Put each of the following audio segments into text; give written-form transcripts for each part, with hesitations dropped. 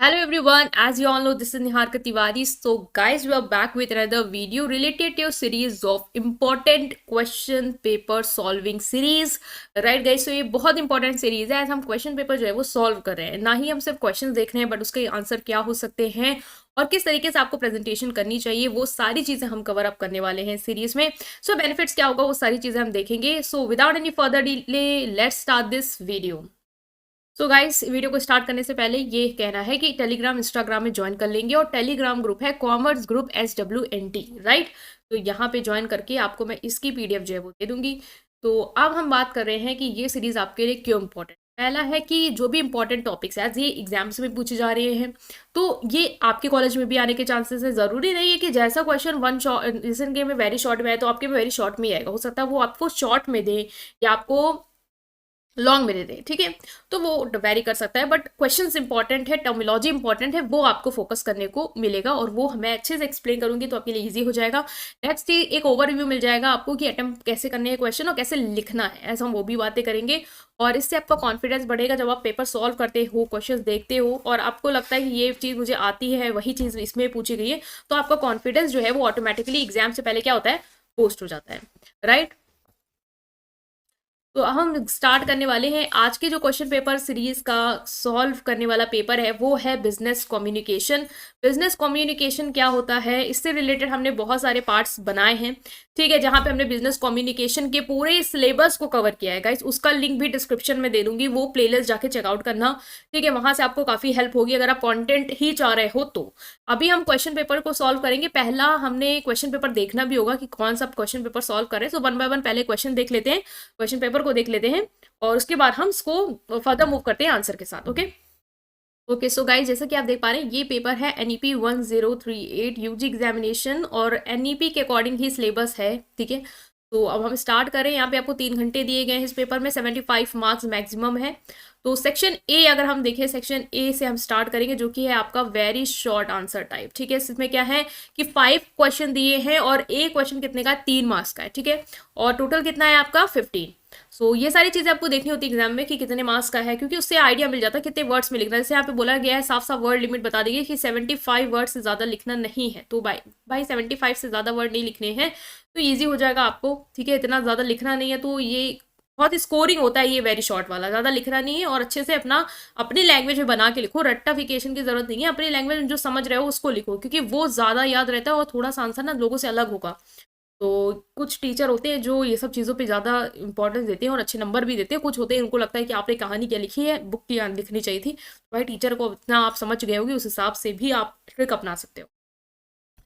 Hello everyone, as you all know, this is Niharika Tiwari. So guys, we are back with another video related to a series of important question paper solving series. Right guys, so ये बहुत important series है। आज हम question paper जो है वो solve कर रहे हैं, ना ही हम सिर्फ क्वेश्चन देख रहे हैं, बट उसके आंसर क्या हो सकते हैं और किस तरीके से आपको प्रेजेंटेशन करनी चाहिए, वो सारी चीजें हम कवर अप करने वाले हैं सीरीज में। सो बेनिफिट्स क्या होगा वो सारी चीजें हम देखेंगे। So without any further delay let's start this video. So guys, video को स्टार्ट करने से पहले ये कहना है कि टेलीग्राम इंस्टाग्राम में ज्वाइन कर लेंगे, और टेलीग्राम ग्रुप है कॉमर्स ग्रुप SWNT, राइट। तो यहाँ पे ज्वाइन करके आपको मैं इसकी PDF जो है वो दे दूंगी। तो अब हम बात कर रहे हैं कि ये सीरीज आपके लिए क्यों इंपॉर्टेंट। पहला है कि जो भी इंपॉर्टेंट टॉपिक्स है ये एग्जाम्स में पूछे जा रहे हैं, तो ये आपके कॉलेज में भी आने के चांसेस है। जरूरी नहीं है कि जैसा क्वेश्चन वन शॉर्ट रीजन के में वेरी शॉर्ट में आए तो आपके में वेरी शॉर्ट में ही आएगा। हो सकता है वो आपको शॉर्ट में दे या आपको लॉन्ग में दे दे, ठीक है। तो वो वेरी कर सकता है, बट क्वेश्चंस इंपॉर्टेंट है, टर्मिनोलॉजी इंपॉर्टेंट है, वो आपको फोकस करने को मिलेगा और वो मैं अच्छे से एक्सप्लेन करूंगी तो आपके लिए इजी हो जाएगा। नेक्स्ट एक ओवरव्यू मिल जाएगा आपको कि अटेम्प्ट कैसे करने हैं क्वेश्चन और कैसे लिखना है, ऐसा हम वो भी बातें करेंगे। और इससे आपका कॉन्फिडेंस बढ़ेगा जब आप पेपर सॉल्व करते हो, क्वेश्चन देखते हो और आपको लगता है कि ये चीज़ मुझे आती है, वही चीज़ इसमें पूछी गई है, तो आपका कॉन्फिडेंस जो है वो ऑटोमेटिकली एग्जाम से पहले क्या होता है, बूस्ट हो जाता है, राइट। तो हम स्टार्ट करने वाले हैं। आज के जो क्वेश्चन पेपर सीरीज का सॉल्व करने वाला पेपर है वो है बिजनेस कम्युनिकेशन। बिजनेस कम्युनिकेशन क्या होता है, इससे रिलेटेड हमने बहुत सारे पार्ट्स बनाए हैं, ठीक है, जहां पे हमने बिजनेस कम्युनिकेशन के पूरे सिलेबस को कवर किया है गाइस। उसका लिंक भी डिस्क्रिप्शन में दे दूंगी, वो प्लेलिस्ट जाके चेकआउट करना, ठीक है, वहां से आपको काफी हेल्प होगी अगर आप कंटेंट ही चाह रहे हो तो। अभी हम क्वेश्चन पेपर को सॉल्व करेंगे। पहला हमने क्वेश्चन पेपर देखना भी होगा कि कौन सा क्वेश्चन पेपर सॉल्व करें। सो वन बाय वन पहले क्वेश्चन देख लेते हैं, क्वेश्चन पेपर को देख लेते हैं और उसके बाद हम इसको फर्दर मूव करते हैं आंसर के साथ। ओके सो गाइज, जैसा कि आप देख पा रहे हैं ये पेपर है NEP 1038 UG एग्जामिनेशन और NEP के अकॉर्डिंग ही सिलेबस है, ठीक है। तो अब हम स्टार्ट करें। यहाँ पे आपको 3 घंटे दिए गए हैं इस पेपर में, 75 मार्क्स मैक्सिमम है। तो सेक्शन A अगर हम देखें, सेक्शन A से हम स्टार्ट करेंगे जो कि है आपका वेरी शॉर्ट आंसर टाइप, ठीक है। इसमें क्या है कि 5 क्वेश्चन दिए हैं और एक क्वेश्चन कितने का, 3 मार्क्स का है, ठीक है। और टोटल कितना है आपका 15। सो ये सारी चीजें आपको देखनी होती है एग्जाम में कि कितने मार्क्स का है, क्योंकि उससे आइडिया मिल जाता है कितने वर्ड्स में लिखना है। जैसे यहाँ पे बोला गया है, साफ साफ वर्ड लिमिट बता दी गई कि 75 वर्ड से ज्यादा लिखना नहीं है। तो भाई 75 से ज्यादा वर्ड नहीं लिखने हैं तो ईजी हो जाएगा आपको, ठीक है। इतना ज्यादा लिखना नहीं है तो ये बहुत स्कोरिंग होता है ये वेरी शॉर्ट वाला, ज्यादा लिखना नहीं है और अच्छे से अपनी लैंग्वेज में बना के लिखो। रट्टाफिकेशन की जरूरत नहीं है, अपनी लैंग्वेज में जो समझ रहे हो उसको लिखो, क्योंकि वो ज्यादा याद रहता है और थोड़ा सा आंसर ना लोगों से अलग होगा। तो कुछ टीचर होते हैं जो ये सब चीज़ों पे ज़्यादा इंपॉर्टेंस देते हैं और अच्छे नंबर भी देते हैं। कुछ होते हैं उनको लगता है कि आपने कहानी क्या लिखी है, बुक की लिखनी चाहिए थी। भाई टीचर को इतना आप समझ गए होगे, उस हिसाब से भी आप ट्रिक अपना सकते हो,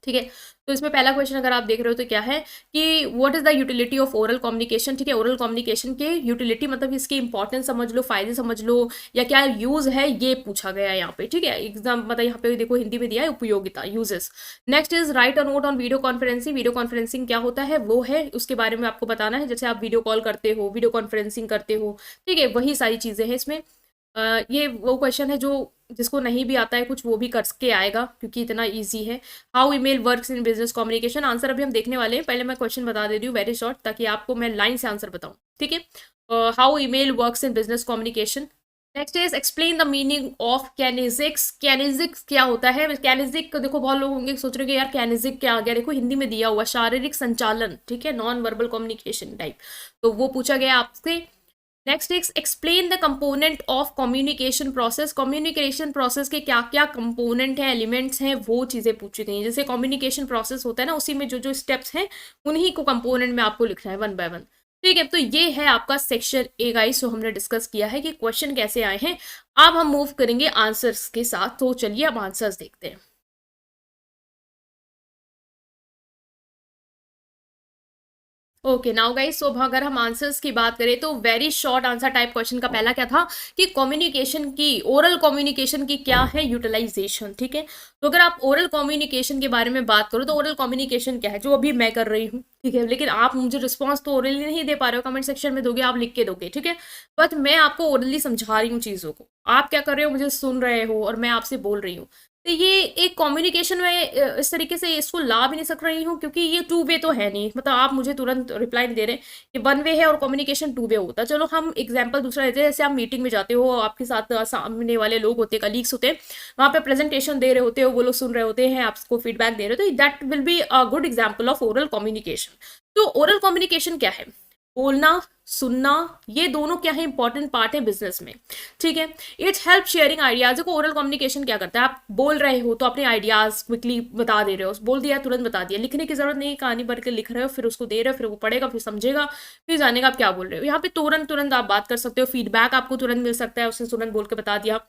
ठीक है। तो इसमें पहला क्वेश्चन अगर आप देख रहे हो तो क्या है कि what is the utility of oral communication, ठीक है। ओरल कम्युनिकेशन के यूटिलिटी मतलब इसकी इंपॉर्टेंस समझ लो, फायदे समझ लो, या क्या यूज है ये पूछा गया है यहाँ पे, ठीक है। एग्जाम मतलब यहाँ पे देखो हिंदी में दिया है उपयोगिता, uses. Next is right a note on video conferencing. Video conferencing क्या होता है वो है, उसके बारे में आपको बताना है। जैसे आप वीडियो कॉल करते हो, वीडियो कॉन्फ्रेंसिंग करते हो, ठीक है, वही सारी चीजें हैं इसमें। ये वो क्वेश्चन है जो जिसको नहीं भी आता है कुछ वो भी करके आएगा, क्योंकि इतना इजी है। How email works in business communication, answer अभी हम देखने वाले हैं। पहले मैं क्वेश्चन बता दे रही हूँ वेरी शॉर्ट, ताकि आपको मैं लाइन से आंसर बताऊँ, ठीक है। How email works in business communication. Next is explain the meaning of kinesics. Kinesics क्या होता है, कैनेजिक देखो बहुत लोग होंगे सोच रहे हैं यार कैनेजिक क्या आ गया, देखो हिंदी में दिया हुआ शारीरिक संचालन, ठीक है, नॉन वर्बल कम्युनिकेशन टाइप, तो वो पूछा गया आपसे। Next is explain the component of communication process. Communication process के क्या क्या कंपोनेंट हैं, एलिमेंट्स हैं, वो चीज़ें पूछी गई हैं। जैसे कम्युनिकेशन प्रोसेस होता है ना, उसी में जो जो स्टेप्स हैं उन्हीं को कंपोनेंट में आपको लिखना है वन बाय वन, ठीक है। तो ये है आपका सेक्शन A गाइस, जो हमने डिस्कस किया है कि क्वेश्चन कैसे आए हैं। अब हम मूव करेंगे आंसर्स के साथ, तो चलिए अब आंसर्स देखते हैं। ओके नाउ गाइस, सो अगर हम आंसर्स की बात करें तो very short answer type question का पहला क्या था कि कम्युनिकेशन की, ओरल कम्युनिकेशन की क्या है यूटिलाइजेशन, ठीक है। तो अगर आप ओरल कम्युनिकेशन के बारे में बात करो तो ओरल कम्युनिकेशन क्या है, जो अभी मैं कर रही हूँ, ठीक है। लेकिन आप मुझे रिस्पॉन्स तो ओरली नहीं दे पा रहे हो, कमेंट सेक्शन में दोगे, आप लिख के दोगे, ठीक है। बट मैं आपको ओरली समझा रही हूँ चीज़ों को, आप क्या कर रहे हो, मुझे सुन रहे हो और मैं आपसे बोल रही हूँ। तो ये एक कम्युनिकेशन में इस तरीके से इसको ला भी नहीं सक रही हूँ, क्योंकि ये टू वे तो है नहीं, मतलब आप मुझे तुरंत रिप्लाई नहीं दे रहे कि वन वे है और कम्युनिकेशन टू वे होता है। चलो हम एग्जांपल दूसरा लेते हैं, जैसे आप मीटिंग में जाते हो, आपके साथ सामने वाले लोग होते हैं, कलीग्स होते हैं, वहाँ पे प्रेजेंटेशन दे रहे होते हो, वो लोग सुन रहे होते हैं, आपको फीडबैक दे रहे हो, तो that will be a good example of oral communication. तो ओरल कम्युनिकेशन क्या है? बोलना, सुनना, ये दोनों क्या है, इंपॉर्टेंट पार्ट है बिजनेस में। ठीक है, इट हेल्प शेयरिंग आइडियाज को। ओरल कम्युनिकेशन क्या करता है? आप बोल रहे हो तो अपने आइडियाज क्विकली बता दे रहे हो, बोल दिया तुरंत बता दिया, लिखने की जरूरत नहीं, कहानी भर के लिख रहे हो, फिर उसको दे रहे हो, फिर वो पढ़ेगा, फिर समझेगा, फिर जानेगा आप क्या बोल रहे हो। यहाँ पे तुरंत तुरंत आप बात कर सकते हो, फीडबैक आपको तुरंत मिल सकता है, उसने तुरंत बोल के बता दिया,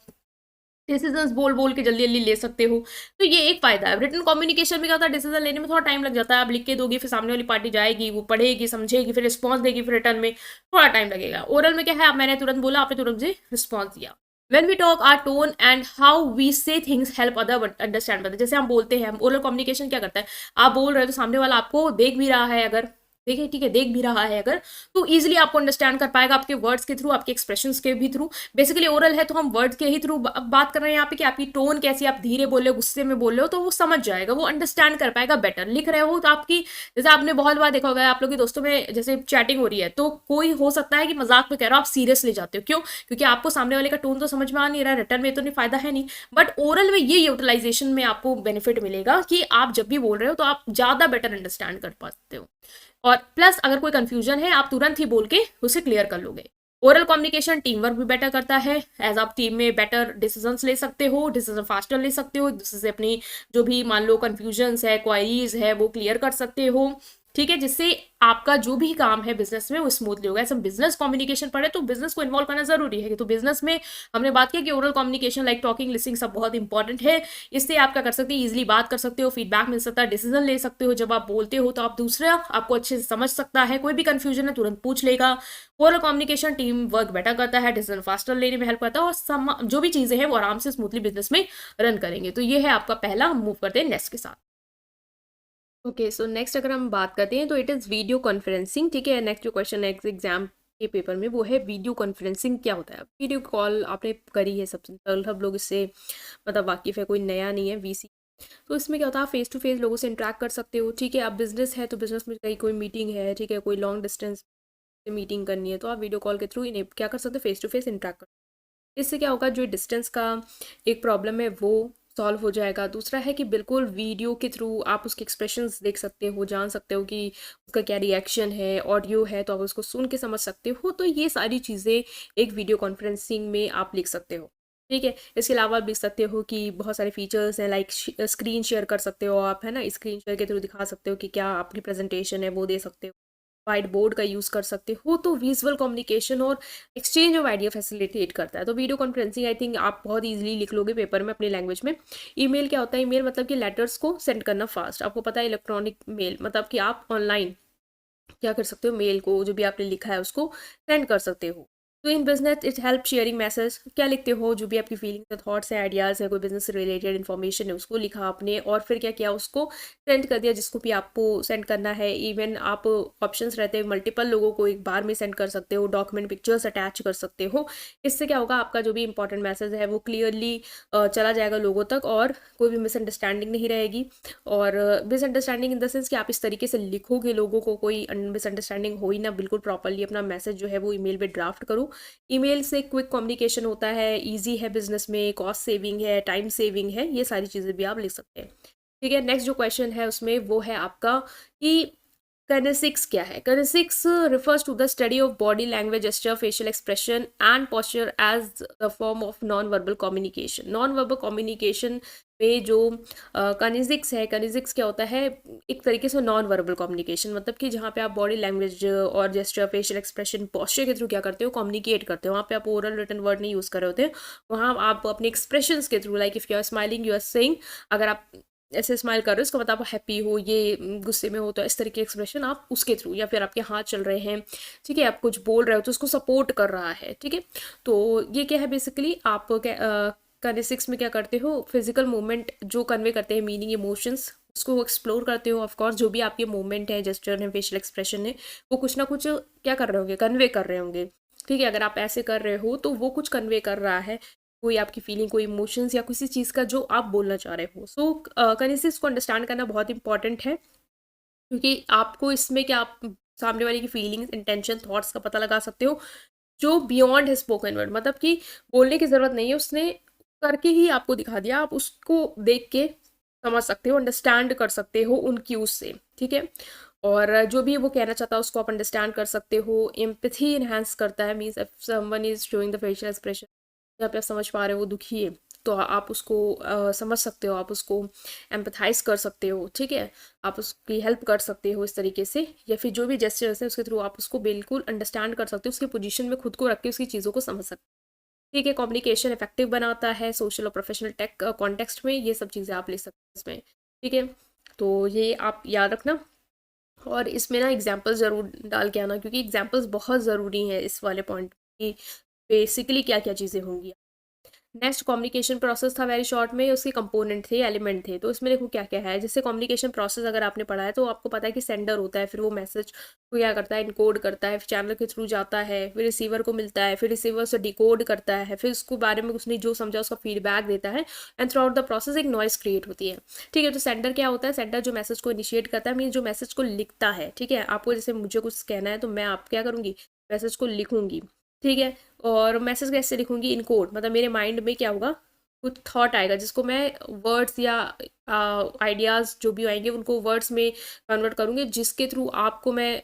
डिसीजंस बोल बोल के जल्दी जल्दी ले सकते हो। तो ये एक फायदा है। रिटन कम्युनिकेशन में क्या होता है, डिसीजन लेने में थोड़ा टाइम लग जाता है, आप लिख के दोगे, फिर सामने वाली पार्टी जाएगी, वो पढ़ेगी, समझेगी, फिर रिस्पॉन्स देगी, फिर रिटर्न में थोड़ा टाइम लगेगा। ओरल में क्या है, मैंने तुरंत बोला, आपने तुरंत मुझे रिस्पॉन्स दिया। When we talk, our tone and how we say things help other understand better। जैसे हम बोलते हैं, ओरल कम्युनिकेशन क्या करता है, आप बोल रहे हो तो सामने वाला आपको देख भी रहा है, अगर देखिए ठीक है, देख भी रहा है अगर, तो इजीली आपको अंडरस्टैंड कर पाएगा आपके वर्ड्स के थ्रू, आपके एक्सप्रेशंस के भी थ्रू। बेसिकली ओरल है तो हम वर्ड्स के ही थ्रू बात कर रहे हैं यहाँ पे, कि आपकी टोन कैसी, आप धीरे बोल रहे हो, गुस्से में बोल रहे हो, तो वो समझ जाएगा, वो अंडरस्टैंड कर पाएगा बेटर। लिख रहे हो तो आपकी, जैसे आपने बहुत बार देखा होगा, आप लोग के दोस्तों में जैसे चैटिंग हो रही है, तो कोई हो सकता है कि मजाक में कह रहा हो, आप सीरियस ले जाते हो, क्यों? क्योंकि आपको सामने वाले का टोन तो समझ में आ नहीं रहा, रिटर्न में तो नहीं फायदा है नहीं। बट ओरल में ये यूटिलाइजेशन में आपको बेनिफिट मिलेगा कि आप जब भी बोल रहे हो तो आप ज्यादा बेटर अंडरस्टैंड कर पाते हो, और प्लस अगर कोई कंफ्यूजन है, आप तुरंत ही बोल के उसे क्लियर कर लोगे। ओरल कम्युनिकेशन टीम वर्क भी बेटर करता है, एज आप टीम में बेटर डिसीजंस ले सकते हो, डिसीजन फास्टर ले सकते हो, एक दूसरे से अपनी जो भी मान लो कंफ्यूजन्स है, क्वारीज है, वो क्लियर कर सकते हो। ठीक है, जिससे आपका जो भी काम है बिजनेस में वो स्मूथली होगा। ऐसा बिजनेस कम्युनिकेशन पढ़े तो बिजनेस को इन्वॉल्व करना जरूरी है। तो बिजनेस में हमने बात किया कि oral communication like talking, listening सब बहुत इंपॉर्टेंट है। इससे आप क्या कर सकते हैं, इजिली बात कर सकते हो, फीडबैक मिल सकता है, डिसीजन ले सकते हो। जब आप बोलते हो तो आप दूसरा आपको अच्छे से समझ सकता है, कोई भी कंफ्यूजन है तुरंत पूछ लेगा। Oral communication team work better करता है, डिसीजन फास्टर लेने में हेल्प करता है, और जो भी चीजें हैं वो आराम से स्मूथली बिजनेस में रन करेंगे। तो ये है आपका पहला। हम मूव करते हैं नेक्स्ट के साथ। ओके, सो नेक्स्ट अगर हम बात करते हैं तो इट इज़ वीडियो कॉन्फ्रेंसिंग। ठीक है, नेक्स्ट जो क्वेश्चन है एग्जाम के पेपर में वो है वीडियो कॉन्फ्रेंसिंग क्या होता है। वीडियो कॉल आपने करी है, सब लोग इससे मतलब वाकिफ़ है, कोई नया नहीं है वीसी। तो इसमें क्या होता है, आप फेस टू फेस लोगों से इंटरेक्ट कर सकते हो। ठीक है, आप बिजनेस है तो बिजनेस में कहीं कोई मीटिंग है, ठीक है, कोई लॉन्ग डिस्टेंस मीटिंग करनी है, तो आप वीडियो कॉल के थ्रू क्या कर सकते हो, फेस टू फेस इंटरेक्ट कर। इससे क्या होगा, जो डिस्टेंस का एक प्रॉब्लम है वो सॉल्व हो जाएगा। दूसरा है कि बिल्कुल वीडियो के थ्रू आप उसके एक्सप्रेशंस देख सकते हो, जान सकते हो कि उसका क्या रिएक्शन है। ऑडियो है तो आप उसको सुन के समझ सकते हो। तो ये सारी चीज़ें एक वीडियो कॉन्फ्रेंसिंग में आप लिख सकते हो। ठीक है, इसके अलावा आप लिख सकते हो कि बहुत सारे फीचर्स हैं, लाइक स्क्रीन शेयर कर सकते हो आप, है ना, स्क्रीन शेयर के थ्रू दिखा सकते हो कि क्या आपकी प्रेजेंटेशन है वो दे सकते हो। वाइट बोर्ड का यूज़ कर सकते हो। तो विजुअल कम्युनिकेशन और एक्सचेंज ऑफ आइडिया फैसिलिटेट करता है। तो वीडियो कॉन्फ्रेंसिंग आई थिंक आप बहुत इजीली लिख लोगे पेपर में अपनी लैंग्वेज में। ईमेल क्या होता है, ईमेल मतलब कि लेटर्स को सेंड करना फास्ट। आपको पता है इलेक्ट्रॉनिक मेल मतलब कि आप ऑनलाइन क्या कर सकते हो, मेल को जो भी आपने लिखा है उसको सेंड कर सकते हो। तो in business it help sharing message, क्या लिखते हो, जो भी आपकी फीलिंग्स है, थॉट्स है, आइडियाज़ है, कोई बिजनेस से रिलेटेड इन्फॉर्मेशन है, उसको लिखा आपने और फिर क्या किया, उसको सेंड कर दिया जिसको भी आपको सेंड करना है। इवन आप ऑप्शंस रहते हैं, मल्टीपल लोगों को एक बार में सेंड कर सकते हो, डॉक्यूमेंट पिक्चर्स अटैच कर सकते हो। इससे क्या होगा, आपका जो भी इंपॉर्टेंट मैसेज है वो क्लियरली चला जाएगा लोगों तक, और कोई भी मिसअंडरस्टैंडिंग नहीं रहेगी। और मिसअंडरस्टैंडिंग इन द सेंस कि आप इस तरीके से लिखोगे लोगों को कोई मिसअंडरस्टैंडिंग हो ही ना, बिल्कुल प्रॉपरली अपना मैसेज जो है वो ईमेल पे ड्राफ्ट करो। ईमेल से क्विक कम्युनिकेशन होता है, इजी है बिजनेस में, कॉस्ट सेविंग है, टाइम सेविंग है, ये सारी चीज़ें भी आप लिख सकते हैं। ठीक है, नेक्स्ट जो क्वेश्चन है उसमें वो है आपका कि Kinesics क्या है। Kinesics refers to the study of body language, gesture, facial expression and posture as a form of non-verbal communication। non-verbal communication में जो Kinesics है, Kinesics क्या होता है, एक तरीके से नॉन वर्बल कम्युनिकेशन, मतलब कि जहाँ पे आप बॉडी लैंग्वेज और जेस्चर, फेशियल एक्सप्रेशन, पोस्चर के थ्रू क्या करते हो, कम्युनिकेट करते हो। वहाँ पे आप ओरल रिटन वर्ड नहीं यूज़ कर रहे होते, वहाँ आप अपने एक्सप्रेशंस के through, like if you are smiling you are saying, अगर आप ऐसे स्माइल कर रहे हो इसका मतलब आप हैप्पी हो, ये गुस्से में हो तो इस तरह के एक्सप्रेशन आप उसके थ्रू, या फिर आपके हाथ चल रहे हैं, ठीक है, आप कुछ बोल रहे हो तो उसको सपोर्ट कर रहा है। ठीक है, तो ये क्या है बेसिकली, आप काइनेसिक्स में क्या करते हो, फिजिकल मूवमेंट जो कन्वे करते हैं, मीनिंग, इमोशंस, उसको एक्सप्लोर करते हो। ऑफकोर्स जो भी आपके मूवमेंट है, जेस्चर है, फेशियल एक्सप्रेशन है, वो कुछ ना कुछ क्या कर रहे होंगे, कन्वे कर रहे होंगे। ठीक है, अगर आप ऐसे कर रहे हो तो वो कुछ कन्वे कर रहा है। कोई आपकी फीलिंग, कोई इमोशंस या किसी चीज़ का जो आप बोलना चाह रहे हो। सो किनेसिस को अंडरस्टैंड करना बहुत इंपॉर्टेंट है, क्योंकि आपको इसमें क्या आप सामने वाले की फीलिंग्स, इंटेंशन, थॉट्स का पता लगा सकते हो जो बियॉन्ड है स्पोकन वर्ड, मतलब कि बोलने की ज़रूरत नहीं है, उसने करके ही आपको दिखा दिया, आप उसको देख के समझ सकते हो, अंडरस्टैंड कर सकते हो उन क्यूज से, ठीक है। और जो भी वो कहना चाहता है उसको आप अंडरस्टैंड कर सकते हो। एम्पैथी इन्हांस करता है, means if someone is showing the facial expression, जहाँ पे आप समझ पा रहे हो वो दुखी है, तो आप उसको समझ सकते हो, आप उसको एम्पथाइज कर सकते हो, ठीक है। आप उसकी हेल्प कर सकते हो इस तरीके से, या फिर जो भी जेस्चर्स है उसके थ्रू आप उसको बिल्कुल अंडरस्टैंड कर सकते हो, उसकी पोजीशन में खुद को रख के उसकी चीज़ों को समझ सकते हो, ठीक है। कम्युनिकेशन इफेक्टिव बनाता है सोशल और प्रोफेशनल टेक कॉन्टेक्स्ट में, ये सब चीज़ें आप ले सकते हो इसमें, ठीक है। तो ये आप याद रखना, और इसमें ना एग्जाम्पल्स ज़रूर डाल के आना, क्योंकि एग्जाम्पल्स बहुत ज़रूरी हैं इस वाले पॉइंट की, बेसिकली क्या क्या चीज़ें होंगी। नेक्स्ट कम्युनिकेशन प्रोसेस था वेरी शॉर्ट में, उसके कंपोनेंट थे, एलिमेंट थे। तो इसमें देखो क्या क्या है। जैसे कम्युनिकेशन प्रोसेस अगर आपने पढ़ा है तो आपको पता है कि सेंडर होता है, फिर वो मैसेज को क्या करता है, इनकोड करता है, फिर चैनल के थ्रू जाता है, फिर रिसीवर को मिलता है, फिर रिसीवर से डिकोड करता है, फिर उसको बारे में उसने जो समझा उसका फीडबैक देता है, and through out the process एक नॉइस क्रिएट होती है, ठीक है। तो सेंडर क्या होता है, सेंडर जो मैसेज को इनिशिएट करता है, मीन जो मैसेज को लिखता है, ठीक है। आपको जैसे मुझे कुछ कहना है तो मैं आप क्या करूँगी, मैसेज को लिखूंगी, ठीक है। और मैसेज कैसे लिखूंगी, इन कोड, मतलब मेरे माइंड में क्या होगा, कुछ थॉट आएगा जिसको मैं वर्ड्स या आइडियाज़ जो भी आएंगे उनको वर्ड्स में कन्वर्ट करूँगी, जिसके थ्रू आपको मैं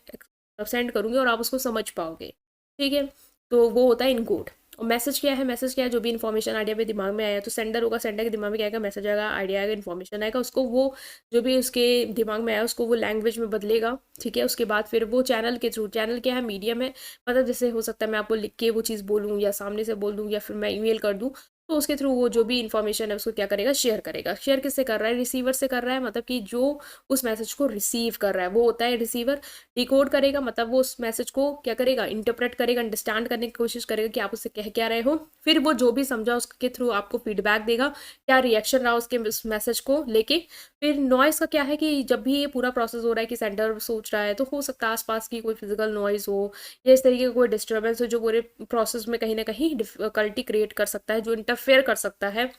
सेंड करूँगी और आप उसको समझ पाओगे, ठीक है। तो वो होता है इनकोड। और मैसेज क्या है, मैसेज क्या है, जो भी इन्फॉर्मेशन आइडिया में दिमाग में आया तो सेंडर होगा, सेंडर के दिमाग में क्या आएगा, मैसेज आएगा, आइडिया आएगा, इन्फॉर्मेशन आएगा, उसको वो जो भी उसके दिमाग में आया उसको वो लैंग्वेज में बदलेगा, ठीक है। उसके बाद फिर वो चैनल के थ्रू, चैनल क्या है, मीडियम है, मतलब जैसे हो सकता है मैं आपको लिख के वो चीज़ बोलूँ या सामने से बोल दूँ या फिर मैं ईमेल कर दूँ, तो उसके थ्रू वो जो भी इन्फॉर्मेशन है उसको क्या करेगा, शेयर करेगा। शेयर किससे कर रहा है, रिसीवर से कर रहा है, मतलब कि जो उस मैसेज को रिसीव कर रहा है वो होता है रिसीवर। डिकोड करेगा, मतलब वो उस मैसेज को क्या करेगा, इंटरप्रेट करेगा, अंडरस्टैंड करने की कोशिश करेगा कि आप उससे कह क्या रहे हो, फिर वो जो भी समझा उसके थ्रू आपको फीडबैक देगा, क्या रिएक्शन रहा उसके उस मैसेज को लेके। फिर नॉइस का क्या है कि जब भी ये पूरा प्रोसेस हो रहा है कि सेंडर सोच रहा है, तो हो सकता है आसपास की कोई फिजिकल नॉइज हो या इस तरीके का कोई डिस्टर्बेंस हो जो पूरे प्रोसेस में कहीं ना कहीं डिफिकल्टी क्रिएट कर सकता है, जो इंटरफेयर कर सकता है,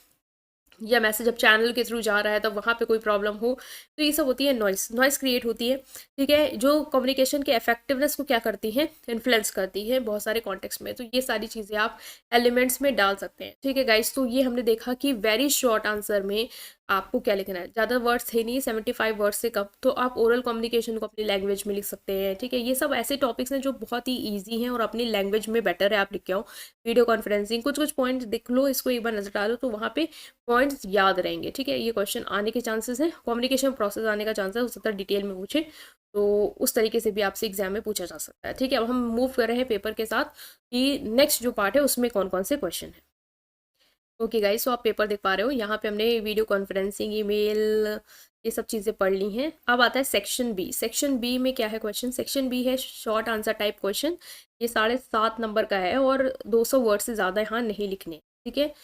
या मैसेज अब चैनल के थ्रू जा रहा है तब वहाँ पे कोई प्रॉब्लम हो, तो ये सब होती है नॉइस, नॉइस क्रिएट होती है, ठीक है। जो कम्युनिकेशन के इफेक्टिवनेस को क्या करती है, इन्फ्लुएंस करती है बहुत सारे कॉन्टेक्स्ट में। तो ये सारी चीज़ें आप एलिमेंट्स में डाल सकते हैं, ठीक है गाइस। तो ये हमने देखा कि वेरी शॉर्ट आंसर में आपको क्या लिखना है, ज़्यादा वर्ड्स थे नहीं, 75 वर्ड्स से कम, तो आप ओरल कम्युनिकेशन को अपनी लैंग्वेज में लिख सकते हैं, ठीक है। ये सब ऐसे टॉपिक्स हैं जो बहुत ही ईजी हैं और अपनी लैंग्वेज में बेटर है आप लिख के आओ। वीडियो कॉन्फ्रेंसिंग, कुछ कुछ पॉइंट्स देख लो, इसको एक बार नजर डालो तो वहाँ पे पॉइंट्स याद रहेंगे, ठीक है। ये क्वेश्चन आने के चांसेस हैं, कम्युनिकेशन प्रोसेस आने का चांसेस हो सकता है डिटेल में पूछे, तो उस तरीके से भी आपसे एग्जाम में पूछा जा सकता है, ठीक है। अब हम मूव कर रहे हैं पेपर के साथ कि नेक्स्ट जो पार्ट है उसमें कौन कौन से क्वेश्चन है। ओके गाइस, तो आप पेपर देख पा रहे हो, यहाँ पे हमने वीडियो कॉन्फ्रेंसिंग, ईमेल, ये सब चीज़ें पढ़ ली हैं। अब आता है सेक्शन बी। सेक्शन बी में क्या है क्वेश्चन, सेक्शन बी है शॉर्ट आंसर टाइप क्वेश्चन। ये 7.5 नंबर का है और 200 वर्ड से ज़्यादा यहाँ नहीं लिखने, ठीक है।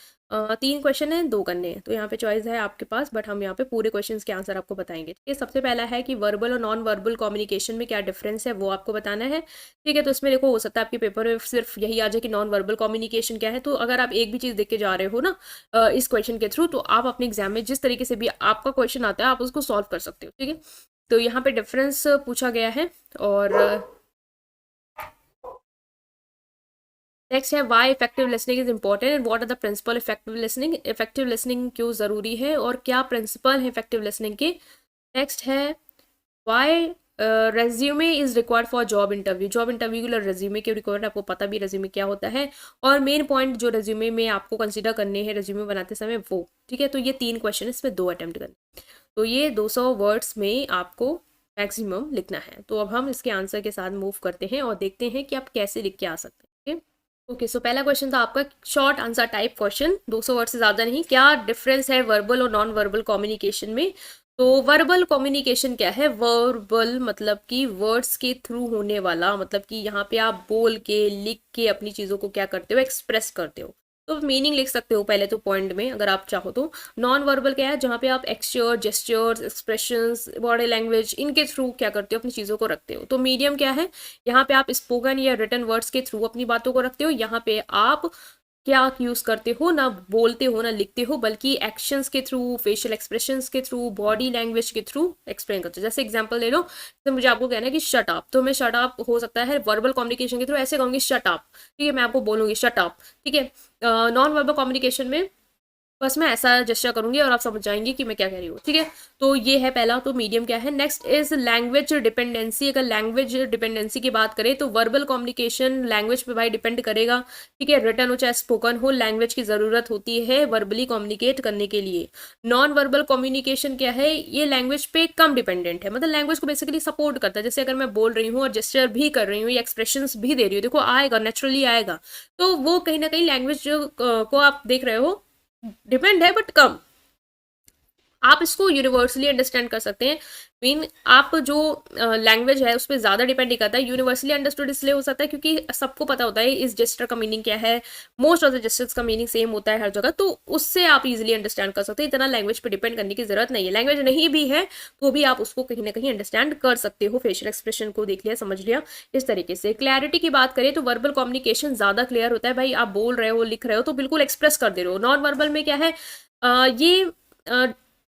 3 क्वेश्चन है, 2 करने हैं, तो यहाँ पे चॉइस है आपके पास, बट हम यहाँ पे पूरे क्वेश्चंस के आंसर आपको बताएंगे, ठीक है। सबसे पहला है कि वर्बल और नॉन वर्बल कम्युनिकेशन में क्या डिफरेंस है वो आपको बताना है, ठीक है। तो इसमें देखो हो सकता है आपके पेपर में सिर्फ यही आ जाए कि नॉन वर्बल कम्युनिकेशन क्या है, तो अगर आप एक भी चीज़ देख के जा रहे हो ना इस क्वेश्चन के थ्रू, तो आप अपने एग्जाम में जिस तरीके से भी आपका क्वेश्चन आता है आप उसको सॉल्व कर सकते हो, ठीक है। तो यहाँ पे डिफरेंस पूछा गया है। और नेक्स्ट है why effective listening is important and what are the principle effective listening, effective listening क्यों ज़रूरी है और क्या प्रिंसिपल है इफेक्टिव लिसनिंग के। नेक्स्ट है why resume is required for job interview, job interview के लिए रेज्यूमे क्यों रिक्वायर्ड, आपको पता भी रेज्यूमे क्या होता है, और मेन पॉइंट जो रेज्यूमे में आपको कंसीडर करने हैं रेज्यूमे बनाते समय वो, ठीक है। तो ये 3 क्वेश्चन इसमें 2 अटेम्प्ट करने, तो ये 200 वर्ड्स में आपको मैक्सिमम लिखना है। तो अब हम इसके आंसर के साथ मूव करते हैं और देखते हैं कि आप कैसे लिख के आ सकते हैं, ठीक है। ओके, सो पहला क्वेश्चन था आपका short answer type question, 200 word से ज़्यादा नहीं, क्या डिफरेंस है वर्बल और नॉन वर्बल कम्युनिकेशन में। तो वर्बल कम्युनिकेशन क्या है, वर्बल मतलब कि वर्ड्स के थ्रू होने वाला, मतलब कि यहाँ पे आप बोल के लिख के अपनी चीज़ों को क्या करते हो, एक्सप्रेस करते हो। तो मीनिंग लिख सकते हो पहले तो पॉइंट में अगर आप चाहो तो। नॉन वर्बल क्या है, जहाँ पे आप एक्सचर, जेस्चर्स, एक्सप्रेशंस, बॉडी लैंग्वेज, इनके थ्रू क्या करते हो, अपनी चीज़ों को रखते हो। तो मीडियम क्या है, यहाँ पे आप स्पोकन या रिटन वर्ड्स के थ्रू अपनी बातों को रखते हो, यहाँ पे आप क्या यूज़ करते हो, ना बोलते हो ना लिखते हो, बल्कि एक्शंस के थ्रू, फेशियल एक्सप्रेशंस के थ्रू, बॉडी लैंग्वेज के थ्रू एक्सप्लेन करते हो। जैसे एग्जांपल ले लो, तो मुझे आपको कहना है कि शट अप, तो मैं शट अप हो सकता है वर्बल कम्युनिकेशन के थ्रू ऐसे कहूँगी शट अप, ठीक है, मैं आपको बोलूँगी शट अप, ठीक है। नॉन वर्बल कम्युनिकेशन में बस मैं ऐसा जेस्चर करूंगी और आप समझ जाएंगे कि मैं क्या कह रही हूँ, ठीक है। तो ये है पहला, तो मीडियम क्या है। Next is language dependency. अगर लैंग्वेज डिपेंडेंसी की बात करें तो वर्बल कम्युनिकेशन लैंग्वेज पे भाई डिपेंड करेगा, ठीक है। रिटन हो चाहे स्पोकन हो, लैंग्वेज की ज़रूरत होती है वर्बली कम्युनिकेट करने के लिए। नॉन वर्बल कम्युनिकेशन क्या है, ये लैंग्वेज पे कम डिपेंडेंट है, मतलब लैंग्वेज को बेसिकली सपोर्ट करता है। जैसे अगर मैं बोल रही हूँ और जेस्चर भी कर रही हूँ या एक्सप्रेशंस भी दे रही हूँ, देखो आएगा, नेचुरली आएगा, तो वो कहीं ना कहीं लैंग्वेज को आप देख रहे हो डिपेंड है, बट कम। आप इसको यूनिवर्सली अंडरस्टैंड कर सकते हैं। मीन आप जो लैंग्वेज है उस पर ज़्यादा डिपेंड नहीं करता है। यूनिवर्सली अंडरस्टूड इसलिए हो सकता है क्योंकि सबको पता होता है इस जेस्टर का मीनिंग क्या है, मोस्ट ऑफ द जेस्टर्स का मीनिंग सेम होता है हर जगह, तो उससे आप इजीली अंडरस्टैंड कर सकते हैं। इतना लैंग्वेज पे डिपेंड करने की जरूरत नहीं है। लैंग्वेज नहीं भी है तो भी आप उसको कहीं ना कहीं अंडरस्टैंड कर सकते हो। फेशियल एक्सप्रेशन को देख लिया, समझ लिया, इस तरीके से। क्लैरिटी की बात करें तो वर्बल कम्युनिकेशन ज़्यादा क्लियर होता है। भाई आप बोल रहे हो, लिख रहे हो, तो बिल्कुल एक्सप्रेस कर दे रहे हो। नॉन वर्बल में क्या है, ये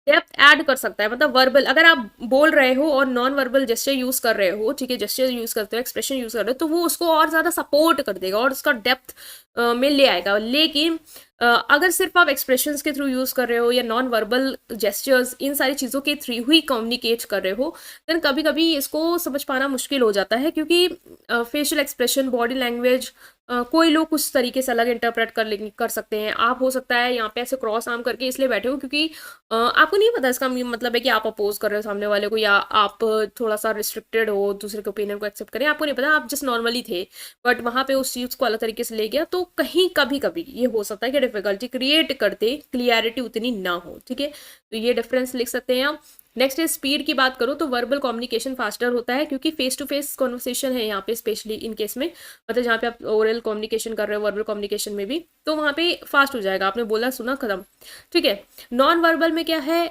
डेप्थ ऐड कर सकता है। मतलब वर्बल अगर आप बोल रहे हो और नॉन वर्बल जेस्चर यूज कर रहे हो, ठीक है, जेस्चर यूज करते हो, एक्सप्रेशन यूज कर रहे हो, तो वो उसको और ज्यादा सपोर्ट कर देगा और उसका डेप्थ में ले आएगा। लेकिन अगर सिर्फ आप एक्सप्रेशंस के थ्रू यूज कर रहे हो या नॉन वर्बल जेस्चर्स, इन सारी चीज़ों के थ्रू ही कम्युनिकेट कर रहे हो, देन कभी कभी इसको समझ पाना मुश्किल हो जाता है, क्योंकि फेशियल एक्सप्रेशन, बॉडी लैंग्वेज कोई लोग कुछ तरीके से अलग इंटरप्रेट कर सकते हैं। आप हो सकता है यहाँ पे ऐसे क्रॉस आर्म करके इसलिए बैठे हो क्योंकि आपको नहीं पता इसका मतलब है कि आप अपोज कर रहे हो सामने वाले को, या आप थोड़ा सा रिस्ट्रिक्टेड हो, दूसरे के ओपिनियन को एक्सेप्ट करें, आपको नहीं पता, आप जस्ट नॉर्मली थे, बट वहाँ पे उस चीज़ को अलग तरीके से ले गया, तो कहीं कभी कभी ये हो सकता है कि डिफिकल्टी क्रिएट करते क्लियरिटी उतनी ना हो, ठीक है। तो ये डिफरेंस लिख सकते हैं आप। नेक्स्ट इज स्पीड की बात करो तो वर्बल कम्युनिकेशन फास्टर होता है, क्योंकि फेस टू फेस कॉन्वर्सेशन है यहाँ पे, स्पेशली इन केस में, मतलब जहाँ पे आप ओरल कम्युनिकेशन कर रहे हो वर्बल कम्युनिकेशन में भी, तो वहाँ पे फास्ट हो जाएगा, आपने बोला सुना खत्म, ठीक है। नॉन वर्बल में क्या है,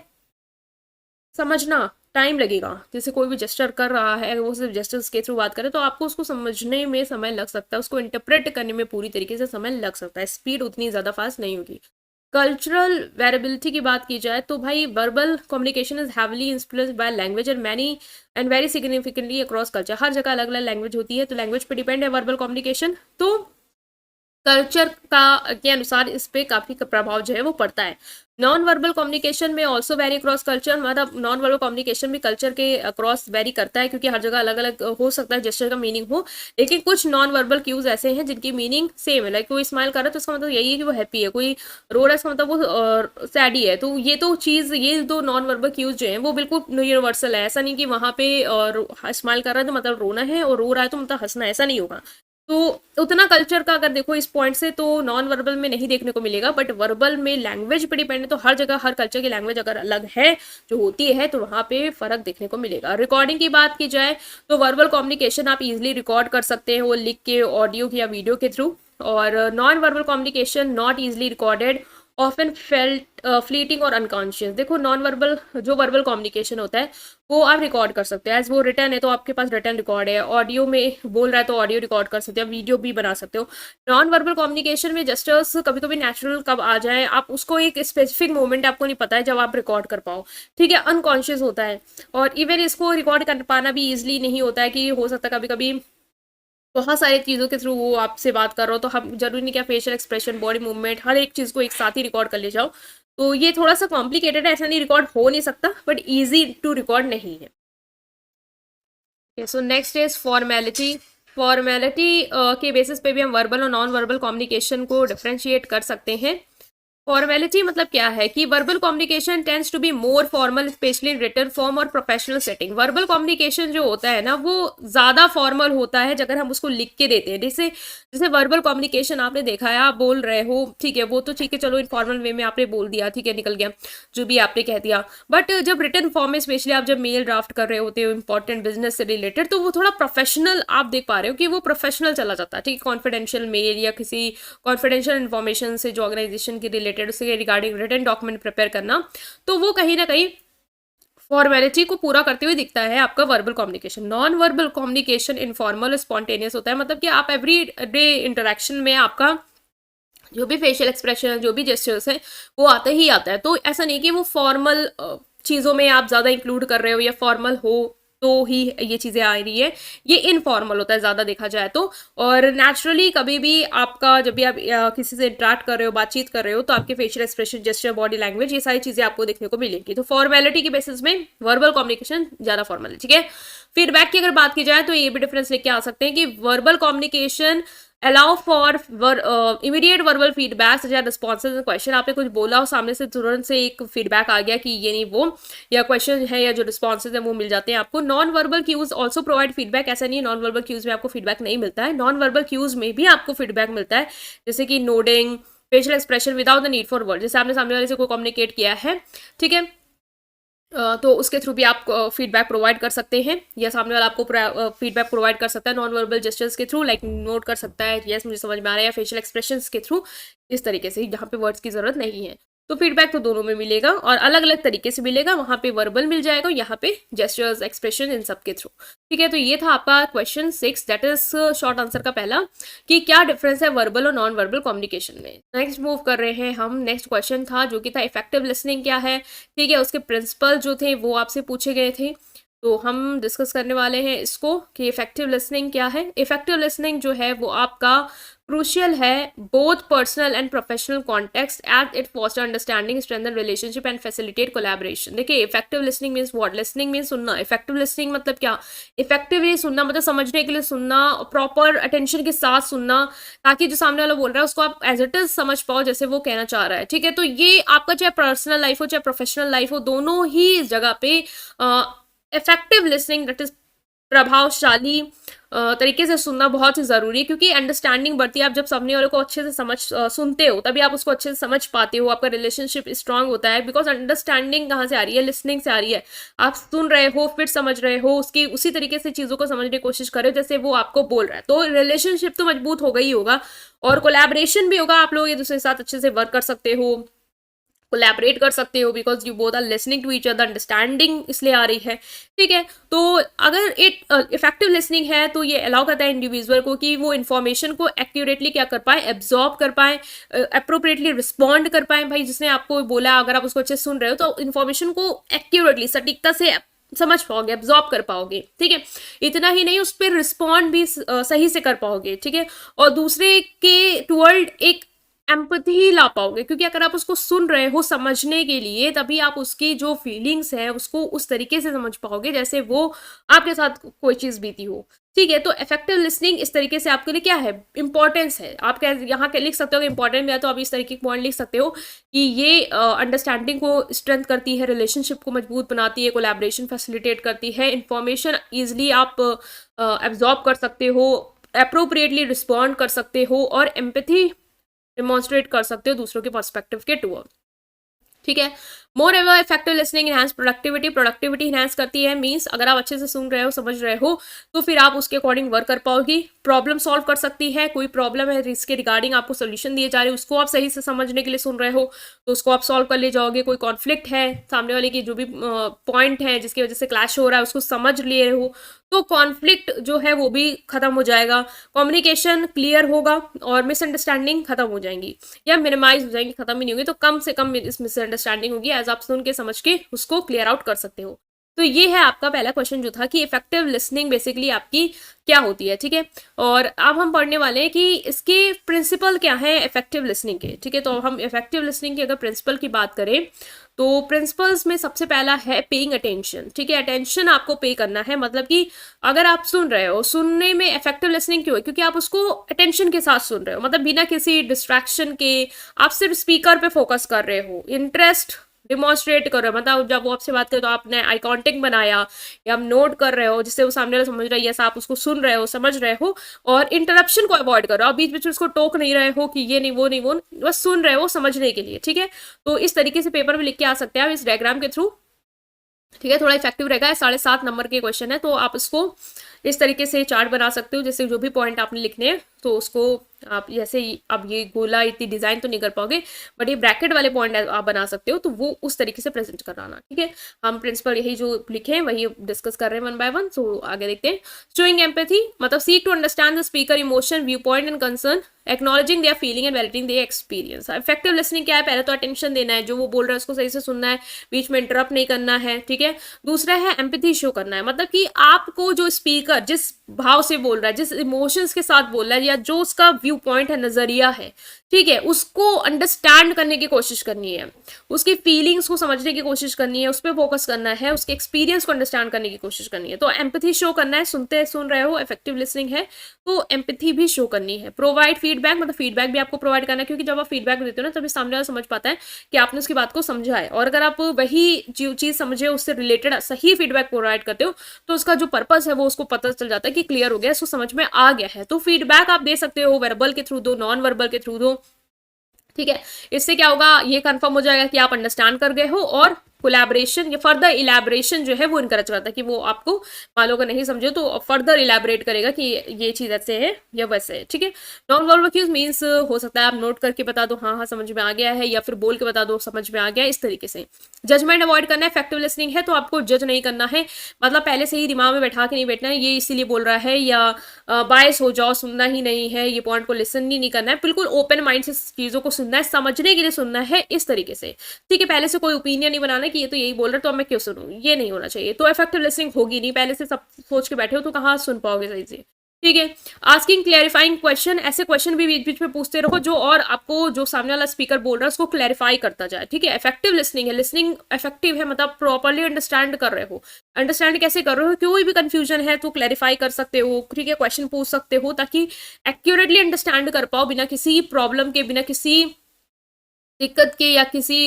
समझना टाइम लगेगा। जैसे कोई भी जेस्चर कर रहा है, अगर वो सिर्फ जेस्चर्स के थ्रू बात करे तो आपको उसको समझने में समय लग सकता है, उसको इंटरप्रेट करने में पूरी तरीके से समय लग सकता है, स्पीड उतनी ज़्यादा फास्ट नहीं होगी। कल्चरल वेरिएबिलिटी की बात की जाए तो भाई verbal communication is heavily influenced by language and many and very significantly across culture. हर जगह अलग अलग लैंग्वेज होती है, तो लैंग्वेज पे डिपेंड है वर्बल कम्युनिकेशन, तो कल्चर का के अनुसार इस पे काफी प्रभाव जो है वो पड़ता है। नॉन वर्बल कम्युनिकेशन में ऑल्सो वेरी अक्रॉस कल्चर, मतलब नॉन वर्बल कम्युनिकेशन भी कल्चर के अक्रॉस वेरी करता है, क्योंकि हर जगह अलग अलग हो सकता है जेस्चर का मीनिंग हो, लेकिन कुछ नॉन वर्बल क्यूज ऐसे हैं जिनकी मीनिंग सेम है। लाइक कोई स्माइल कर रहा है तो इसका मतलब यही है कि वो हैप्पी है, कोई रो रहा है इसका मतलब वो सैड ही है। तो ये तो चीज़, ये दो नॉन वर्बल क्यूज जो है वो बिल्कुल यूनिवर्सल है। ऐसा नहीं कि वहाँ पे और स्माइल कर रहा है तो मतलब रोना है, और रो रहा है तो मतलब हंसना, ऐसा नहीं होगा। तो उतना कल्चर का अगर देखो इस पॉइंट से तो नॉन वर्बल में नहीं देखने को मिलेगा, बट वर्बल में लैंग्वेज पे डिपेंड है, तो हर जगह हर कल्चर की लैंग्वेज अगर अलग है जो होती है तो वहाँ पे फर्क देखने को मिलेगा। रिकॉर्डिंग की बात की जाए तो वर्बल कम्युनिकेशन आप इजिली रिकॉर्ड कर सकते हो, लिख के, ऑडियो या वीडियो के थ्रू, और non verbal communication not easily recorded, often felt fleeting और अनकॉन्शियस। देखो नॉन वर्बल जो वर्बल कम्युनिकेशन होता है वो आप रिकॉर्ड कर सकते हो, एज वो रिटर्न है तो आपके पास रिटर्न रिकॉर्ड है, ऑडियो में बोल रहा है तो ऑडियो रिकॉर्ड कर सकते हो, वीडियो भी बना सकते हो। नॉन वर्बल कम्युनिकेशन में जस्टर्स कभी कभी नेचुरल कब आ जाए, आप उसको एक स्पेसिफिक मोमेंट आपको नहीं पता है जब आप रिकॉर्ड कर पाओ, ठीक है, अनकॉन्शियस होता है। और इवन इसको रिकॉर्ड कर पाना भी ईजिली नहीं होता है, कि हो सकता है कभी कभी बहुत सारी चीज़ों के थ्रू वो आपसे बात कर रहा हो, तो हम जरूरी नहीं क्या फेशियल एक्सप्रेशन, बॉडी मूवमेंट, हर एक चीज़ को एक साथ ही रिकॉर्ड कर ले जाओ, तो ये थोड़ा सा कॉम्प्लिकेटेड है, ऐसा नहीं रिकॉर्ड हो नहीं सकता, बट ईजी टू रिकॉर्ड नहीं है। So next is formality. Formality के बेसिस पे भी हम वर्बल और नॉन वर्बल कम्युनिकेशन को डिफ्रेंशिएट कर सकते हैं। फॉर्मेलिटी मतलब क्या है कि verbal communication tends to be more formal, specially in written form और प्रोफेशनल सेटिंग। वर्बल कम्युनिकेशन जो होता है ना वो ज़्यादा फॉर्मल होता है अगर हम उसको लिख के देते हैं। जैसे जैसे वर्बल कम्युनिकेशन आपने देखा है, आप बोल रहे हो, ठीक है, वो तो ठीक है, चलो इनफॉर्मल वे में आपने बोल दिया, ठीक है, निकल गया जो भी आपने कह दिया, बट जब रिटन फॉर्म में, स्पेशली आप जब मेल ड्राफ्ट कर रहे होते हो इंपॉर्टेंट बिजनेस से रिलेटेड, तो वो थोड़ा प्रोफेशनल आप देख पा रहे हो कि वो प्रोफेशनल चला जाता है, ठीक है, कॉन्फिडेंशियल मेल या किसी कॉन्फिडेंशियल इन्फॉर्मेशन से जो ऑर्गेनाइजेशन की रिलेटेड, उसके रिगार्डिंग रिटन डॉक्यूमेंट प्रिपेयर करना, तो वो कहीं ना कहीं फॉर्मेलिटी को पूरा करते हुए दिखता है आपका verbal communication. Non verbal communication informal spontaneous होता है, मतलब कि आप एवरी डे इंटरेक्शन में आपका जो भी फेशियल एक्सप्रेशन, जो भी जेस्चर्स हैं, वो आता ही आता है। तो ऐसा नहीं कि वो फॉर्मल चीज़ों में आप ज़्यादा इंक्लूड कर रहे हो या फॉर्मल हो तो ही ये चीज़ें आ रही है, ये इनफॉर्मल होता है ज़्यादा देखा जाए तो। और नेचुरली कभी भी आपका जब भी आप किसी से इंटरेक्ट कर रहे हो, बातचीत कर रहे हो, तो आपके facial expression, gesture, body language, ये सारी चीज़ें आपको देखने को मिलेंगी। तो फॉर्मेलिटी के बेसिस में वर्बल कम्युनिकेशन ज़्यादा फॉर्मल है, ठीक है। फीडबैक की अगर बात की जाए तो ये भी डिफरेंस लेके आ सकते हैं कि verbal communication allow for immediate verbal feedback such as responses and question. आपने कुछ बोला और सामने से तुरंत से एक फीडबैक आ गया कि ये नहीं वो, या क्वेश्चन है या जो रिस्पॉन्सेज है वो मिल जाते हैं आपको। Non verbal cues also provide feedback. ऐसा नहीं है नॉन वर्बल क्यूज में आपको फीडबैक नहीं मिलता है, नॉन वर्बल क्यूज में भी आपको फीडबैक मिलता है, जैसे कि nodding, facial expression without the need for word. जैसे आपने सामने वाले से कोई कम्युनिकेट किया है, ठीक है, तो उसके थ्रू भी आप फीडबैक प्रोवाइड कर सकते हैं, या सामने वाला आपको फीडबैक प्रोवाइड कर सकता है नॉन वर्बल जेस्चर्स के थ्रू, लाइक नोट कर सकता है यस मुझे समझ में आ रहा है, या फेशियल एक्सप्रेशंस के थ्रू, इस तरीके से जहाँ पे वर्ड्स की ज़रूरत नहीं है। तो फीडबैक तो दोनों में मिलेगा और अलग अलग तरीके से मिलेगा, वहाँ पे वर्बल मिल जाएगा, यहाँ पे जेस्चर्स, एक्सप्रेशन, इन सब के थ्रू, ठीक है। तो ये था आपका question 6, that is short answer का पहला, कि क्या डिफरेंस है वर्बल और नॉन वर्बल कम्युनिकेशन में। नेक्स्ट मूव कर रहे हैं हम, नेक्स्ट क्वेश्चन था जो कि था इफेक्टिव लिसनिंग क्या है, ठीक है। उसके प्रिंसिपल जो थे वो आपसे पूछे गए थे, तो हम डिस्कस करने वाले हैं इसको कि इफेक्टिव लिसनिंग क्या है। इफेक्टिव लिसनिंग जो है वो आपका क्रूशियल है both personal and professional context at it foster understanding, strengthen relationship and facilitate collaboration. देखिए effective listening means what, listening means सुनना। इफेक्टिव लिसनिंग मतलब क्या, इफेक्टिवली सुनना मतलब समझने के लिए सुनना, प्रॉपर अटेंशन के साथ सुनना, ताकि जो सामने वाला बोल रहा है उसको आप एज इट इज समझ पाओ जैसे वो कहना चाह रहा है, ठीक है। तो ये आपका चाहे पर्सनल लाइफ हो चाहे प्रोफेशनल लाइफ हो, दोनों ही जगह पे इफेक्टिव लिसनिंग दैट इज प्रभावशाली तरीके से सुनना बहुत ही ज़रूरी है, क्योंकि अंडरस्टैंडिंग बढ़ती है। आप जब सामने वाले को अच्छे से सुनते हो तभी आप उसको अच्छे से समझ पाते हो, आपका रिलेशनशिप स्ट्रांग होता है, बिकॉज अंडरस्टैंडिंग कहाँ से आ रही है, लिसनिंग से आ रही है। आप सुन रहे हो फिर समझ रहे हो, उसकी उसी तरीके से चीज़ों को समझने की कोशिश करो जैसे वो आपको बोल रहा है, तो रिलेशनशिप तो मजबूत होगा ही होगा, और कोलैबोरेशन भी होगा। आप लोग एक दूसरे के साथ अच्छे से वर्क कर सकते हो, कोलैबोरेट कर सकते हो, because you both are listening to each other, understanding इसलिए आ रही है, ठीक है। तो अगर इफेक्टिव लिसनिंग है तो ये अलाउ करता है इंडिविजुअल को कि वो इन्फॉर्मेशन को एक्यूरेटली क्या कर पाए, एब्जॉर्ब कर पाए, अप्रोप्रिएटली रिस्पॉन्ड कर पाए। भाई जिसने आपको बोला अगर आप उसको अच्छे से सुन रहे हो तो इन्फॉर्मेशन को एक्यूरेटली, सटीकता से समझ पाओगे, एब्जॉर्ब कर पाओगे, ठीक है। इतना ही नहीं, उस पर रिस्पॉन्ड भी सही से कर पाओगे, ठीक है। और दूसरे के टुवर्ड एक एम्पथी ला पाओगे, क्योंकि अगर आप उसको सुन रहे हो समझने के लिए, तभी आप उसकी जो फीलिंग्स है उसको उस तरीके से समझ पाओगे जैसे वो आपके साथ कोई चीज़ बीती हो, ठीक है। तो इफेक्टिव लिसनिंग इस तरीके से आपके लिए क्या है, इंपॉर्टेंस है। आप क्या यहाँ के लिख सकते हो कि इंपॉर्टेंट में है, तो आप इस तरीके के पॉइंट लिख सकते हो कि ये अंडरस्टैंडिंग को स्ट्रेंथ करती है, रिलेशनशिप को मजबूत बनाती है, कोलैबोरेशन फैसिलिटेट करती है, इंफॉर्मेशन ईजिली आप एब्जॉर्ब कर सकते हो, अप्रोप्रिएटली रिस्पॉन्ड कर सकते हो, और एम्पैथी डिमॉन्स्ट्रेट कर सकते हो दूसरों के पर्सपेक्टिव के टूवर्ड, ठीक है। More ever effective listening enhance productivity, productivity enhance करती है, मीन्स अगर आप अच्छे से सुन रहे हो, समझ रहे हो, तो फिर आप उसके अकॉर्डिंग वर्क कर पाओगी, प्रॉब्लम सॉल्व कर सकती है। कोई प्रॉब्लम है इसके रिगार्डिंग आपको सोल्यूशन दिए जा रहे हैं, उसको आप सही से समझने के लिए सुन रहे हो तो उसको आप सॉल्व कर ले जाओगे। कोई कॉन्फ्लिक्ट है, सामने वाले की जो भी पॉइंट है जिसकी वजह से क्लैश हो रहा है उसको समझ ले रहे हो, तो कॉन्फ्लिक्ट जो है वो भी खत्म हो जाएगा, कम्युनिकेशन क्लियर होगा, और मिसअंडरस्टैंडिंग खत्म हो जाएंगी या मिनिमाइज हो जाएंगी, खत्म ही नहीं होगी तो कम से कम इस मिसअंडरस्टैंडिंग होगी, एज आप सुन के समझ के उसको क्लियर आउट कर सकते हो। तो ये है आपका पहला क्वेश्चन जो था कि इफेक्टिव लिसनिंग बेसिकली आपकी क्या होती है, ठीक है। और अब हम पढ़ने वाले हैं कि इसके प्रिंसिपल क्या है इफेक्टिव लिसनिंग के, ठीक है। तो हम इफेक्टिव लिसनिंग के अगर प्रिंसिपल की बात करें तो प्रिंसिपल्स में सबसे पहला है पेइंग अटेंशन, ठीक है। अटेंशन आपको पे करना है, मतलब कि अगर आप सुन रहे हो, सुनने में इफेक्टिव लिसनिंग क्यों है, क्योंकि आप उसको अटेंशन के साथ सुन रहे हो, मतलब बिना किसी डिस्ट्रैक्शन के आप सिर्फ स्पीकर पे फोकस कर रहे हो, इंटरेस्ट डिमॉन्स्ट्रेट कर रहे हो, मतलब जब वो आपसे बात करे तो आपने आई कांटेक्ट बनाया या आप नोट कर रहे हो जिससे वो सामने वाला समझ रहा है, यस आप उसको सुन रहे हो, समझ रहे हो, और इंटरप्शन को अवॉइड कर रहे हो, आप बीच बीच में उसको टोक नहीं रहे हो कि ये नहीं वो नहीं वो नहीं, बस सुन रहे हो समझने के लिए, ठीक है। तो इस तरीके से पेपर में लिख के आ सकते हैं आप इस डायग्राम के थ्रू, ठीक है। थोड़ा इफेक्टिव रहेगा, 7.5 नंबर के क्वेश्चन है, तो आप इसको इस तरीके से चार्ट बना सकते हो, जैसे जो भी पॉइंट आपने लिखने हैं तो उसको आप जैसे अब ये गोला इतनी डिजाइन तो नहीं कर पाओगे, बट ये ब्रैकेट वाले पॉइंट आप बना सकते हो, तो वो उस तरीके से प्रेजेंट कराना। ठीक है, हम प्रिंसिपल यही जो लिखे हैं वही डिस्कस कर रहे हैं वन बाय वन। सो आगे देखते हैं। शोइंग एम्पैथी मतलब seek to understand the speaker emotion, viewpoint and concern, acknowledging their feeling and validating their experience. Effective listening क्या है? पहले तो अटेंशन देना है, जो वो बोल रहा है उसको सही से सुनना है, बीच में इंटरप्ट नहीं करना है। ठीक है, दूसरा है एम्पैथी शो करना है, मतलब कि आपको जो स्पीकर जिस भाव से बोल रहा है, जिस इमोशंस के साथ बोल रहा है, या जो उसका व्यू पॉइंट है, नजरिया है, ठीक है, उसको अंडरस्टैंड करने की कोशिश करनी है, उसकी फीलिंग्स को समझने की कोशिश करनी है, उस पर फोकस करना है, उसके एक्सपीरियंस को अंडरस्टैंड करने की कोशिश करनी है। तो एम्पैथी शो करना है, सुन रहे हो, इफेक्टिव लिसनिंग है तो एम्पैथी भी शो करनी है। प्रोवाइड फीडबैक मतलब फीडबैक भी आपको प्रोवाइड करना है, क्योंकि जब आप फीडबैक देते हो ना तभी सामने वाला समझ पाता है कि आपने उसकी बात को समझा है, और अगर आप वही जो चीज समझे उससे रिलेटेड सही फीडबैक प्रोवाइड करते हो तो उसका जो पर्पस है वो उसको पता चल जाता है कि क्लियर हो गया, इसको समझ में आ गया है। तो फीडबैक आप दे सकते हो, वर्बल के थ्रू दो, नॉन वर्बल के थ्रू दो। ठीक है, इससे क्या होगा, ये कंफर्म हो जाएगा कि आप अंडरस्टैंड कर गए हो, और कोलैबोरेशन या फर्दर इलेबोरेशन जो है वो इनकरेज करता है कि वो आपको मान लो अगर नहीं समझे तो फर्दर इलेबोरेट करेगा कि ये चीज ऐसे है या वैसे है। ठीक है, नॉन वर्बल क्यूज मीन्स हो सकता है आप नोट करके बता दो हाँ हाँ समझ में आ गया है, या फिर बोल के बता दो समझ में आ गया, इस तरीके से। जजमेंट अवॉइड करना है। इफेक्टिव लिसनिंग है तो आपको जज नहीं करना है, मतलब पहले से ही दिमाग में बैठा के नहीं बैठना है ये इसीलिए बोल रहा है, या बायस हो जाओ, सुनना ही नहीं है, ये पॉइंट को लिसन ही नहीं करना है, बिल्कुल ओपन माइंड से चीजों को सुनना है, समझने के लिए सुनना है, इस तरीके से। ठीक है, पहले से कोई ओपिनियन नहीं बनाना कि ये तो यही बोल रहा है तो अब मैं क्यों सुनूं, ये नहीं होना चाहिए। तो इफेक्टिव लिसनिंग होगी नहीं, पहले से सब सोच के बैठे हो तो कहाँ सुन पाओगे सही से। ठीक है, आस्किंग क्लैरिफाइंग क्वेश्चन, ऐसे क्वेश्चन भी बीच बीच में पूछते रहो जो और आपको जो सामने वाला स्पीकर बोल रहा है उसको क्लैरिफाई करता जाए। ठीक है, इफेक्टिव लिसनिंग है, लिसनिंग इफेक्टिव है मतलब प्रॉपरली अंडरस्टैंड कर रहे हो। अंडरस्टैंड कैसे कर रहे हो, कोई भी कंफ्यूजन है तो क्लैरिफाई कर सकते हो। ठीक है, क्वेश्चन पूछ सकते हो ताकि एक्यूरेटली अंडरस्टैंड कर पाओ, बिना किसी प्रॉब्लम के, बिना किसी दिक्कत के, या किसी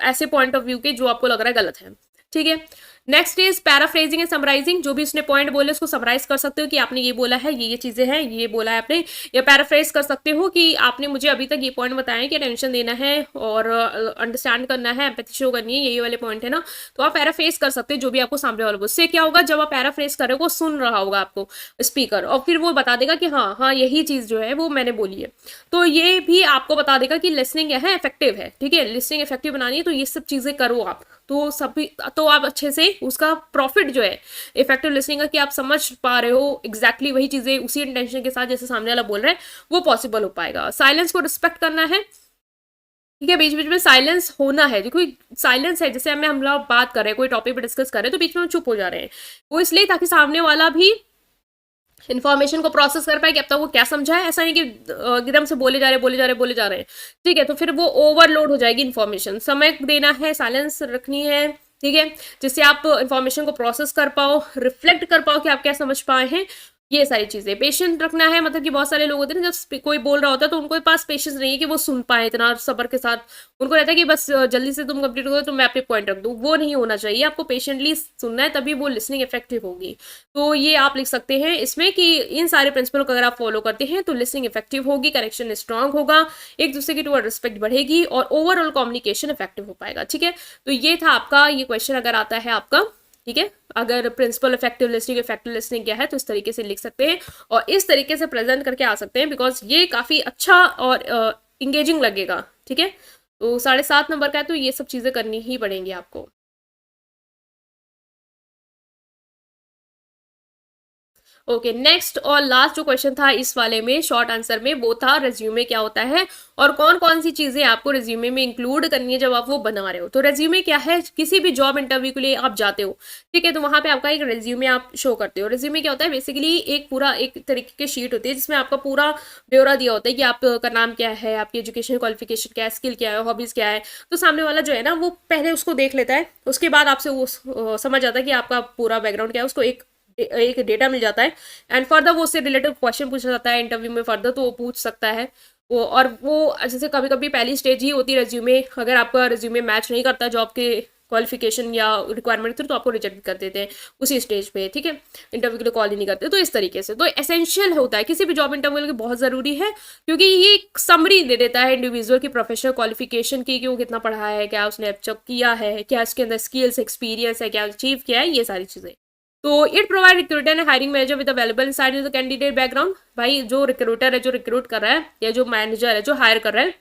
ऐसे पॉइंट ऑफ व्यू के जो आपको लग रहा है गलत है। ठीक है, next is paraphrasing and summarising, जो भी उसने पॉइंट बोले उसको समराइज कर सकते हो कि आपने ये बोला है, ये चीजें हैं, ये बोला है आपने, या पैराफ्रेज कर सकते हो कि आपने मुझे अभी तक ये पॉइंट बताया है कि अटेंशन देना है और अंडरस्टैंड करना है, एम्पैथी शो करनी है, यही वाले पॉइंट है ना, तो आप पैराफ्रेज कर सकते हो जो भी आपको सामने वाला बोले। उससे क्या होगा, जब आप पैराफ्रेज कर रहे हो वो सुन रहा होगा आपको स्पीकर, और फिर वो बता देगा कि हाँ हाँ यही चीज जो है वो मैंने बोली है, तो ये भी आपको बता देगा कि लिसनिंग है इफेक्टिव है। ठीक है, लिसनिंग इफेक्टिव बनानी है तो ये सब चीजें करो आप, तो सभी तो आप अच्छे से उसका प्रॉफिट जो है इफेक्टिव लिसनिंग का कि आप समझ पा रहे हो एग्जैक्टली वही चीजें उसी इंटेंशन के साथ जैसे सामने वाला बोल रहा है, वो पॉसिबल हो पाएगा। साइलेंस को रिस्पेक्ट करना है। ठीक है, बीच बीच में साइलेंस होना है, जो कोई साइलेंस है जैसे हम लोग बात कर रहे हैं, कोई टॉपिक पे डिस्कस कर रहे हैं तो बीच में हम चुप हो जा रहे हैं, वो इसलिए ताकि सामने वाला भी इन्फॉर्मेशन को प्रोसेस कर पाए कि अब तक वो क्या समझा है। ऐसा नहीं कि एकदम से बोले जा रहे हैं। ठीक है, तो फिर वो ओवरलोड हो जाएगी इन्फॉर्मेशन। समय देना है, साइलेंस रखनी है। ठीक है, जिससे आप इन्फॉर्मेशन को प्रोसेस कर पाओ, रिफ्लेक्ट कर पाओ कि आप क्या समझ पाए हैं, ये सारी चीजें। पेशेंट रखना है, मतलब कि बहुत सारे लोग होते हैं ना जब कोई बोल रहा होता है तो उनके पास पेशेंस नहीं है कि वो सुन पाए इतना सब्र के साथ, उनको रहता है कि बस जल्दी से तुम कंप्लीट करो तो मैं अपने पॉइंट रख दूं, वो नहीं होना चाहिए। आपको पेशेंटली सुनना है तभी वो लिसनिंग इफेक्टिव होगी। तो ये आप लिख सकते हैं इसमें कि इन सारे प्रिंसिपल को अगर आप फॉलो करते हैं तो लिसनिंग इफेक्टिव होगी, कनेक्शन स्ट्रांग होगा, एक दूसरे की टुवर्ड रिस्पेक्ट बढ़ेगी और ओवरऑल कम्युनिकेशन इफेक्टिव हो पाएगा। ठीक है, तो ये था आपका ये क्वेश्चन अगर आता है आपका। ठीक है, अगर प्रिंसिपल इफेक्टिव लिसनिंग क्या है तो इस तरीके से लिख सकते हैं और इस तरीके से प्रेजेंट करके आ सकते हैं, बिकॉज ये काफी अच्छा और इंगेजिंग लगेगा। ठीक है, तो 7.5 नंबर का है तो ये सब चीजें करनी ही पड़ेंगी आपको। ओके, नेक्स्ट और लास्ट जो क्वेश्चन था इस वाले में शॉर्ट आंसर में, वो था रेज्यूमे क्या होता है और कौन कौन सी चीजें आपको रेज्यूमे में इंक्लूड करनी है जब आप वो बना रहे हो। तो रेज्यूमे क्या है, किसी भी जॉब इंटरव्यू के लिए आप जाते हो, ठीक है, तो वहां पे आपका एक रेज्यूमे आप शो करते हो। रेज्यूमे क्या होता है, बेसिकली एक पूरा एक तरीके की शीट होती है जिसमें आपका पूरा ब्यौरा दिया होता है कि आपका नाम क्या है, आपकी एजुकेशन क्वालिफिकेशन क्या है, स्किल क्या है, हॉबीज क्या है। तो सामने वाला जो है ना वो पहले उसको देख लेता है, उसके बाद आपसे वो समझ आता है कि आपका पूरा बैकग्राउंड क्या है, उसको एक डेटा मिल जाता है एंड फर्दर वो उससे रिलेटेड क्वेश्चन पूछा जाता है इंटरव्यू में फर्दर, तो वो पूछ सकता है वो। और वो जैसे कभी कभी पहली स्टेज ही होती है रेज्यूमे, अगर आपका रेज्यूमे मैच नहीं करता जॉब के क्वालिफिकेशन या रिक्वायरमेंट थ्रू तो आपको रिजेक्ट कर देते हैं उसी स्टेज पे। ठीक है, इंटरव्यू के लिए कॉल ही नहीं करते। तो इस तरीके से तो एसेंशियल होता है किसी भी जॉब इंटरव्यू के लिए, बहुत ज़रूरी है क्योंकि ये एक समरी दे देता है इंडिविजुअल की प्रोफेशनल क्वालिफिकेशन की, कि वो कितना पढ़ा है, क्या उसने अब किया है, क्या उसके अंदर स्किल्स एक्सपीरियंस है, क्या अचीव किया है, ये सारी चीज़ें। तो it provide recruiter and hiring manager with available inside in the candidate background. भाई जो रिक्रूटर है, जो रिक्रूट कर रहा है, या जो मैनेजर है जो हायर कर रहा है,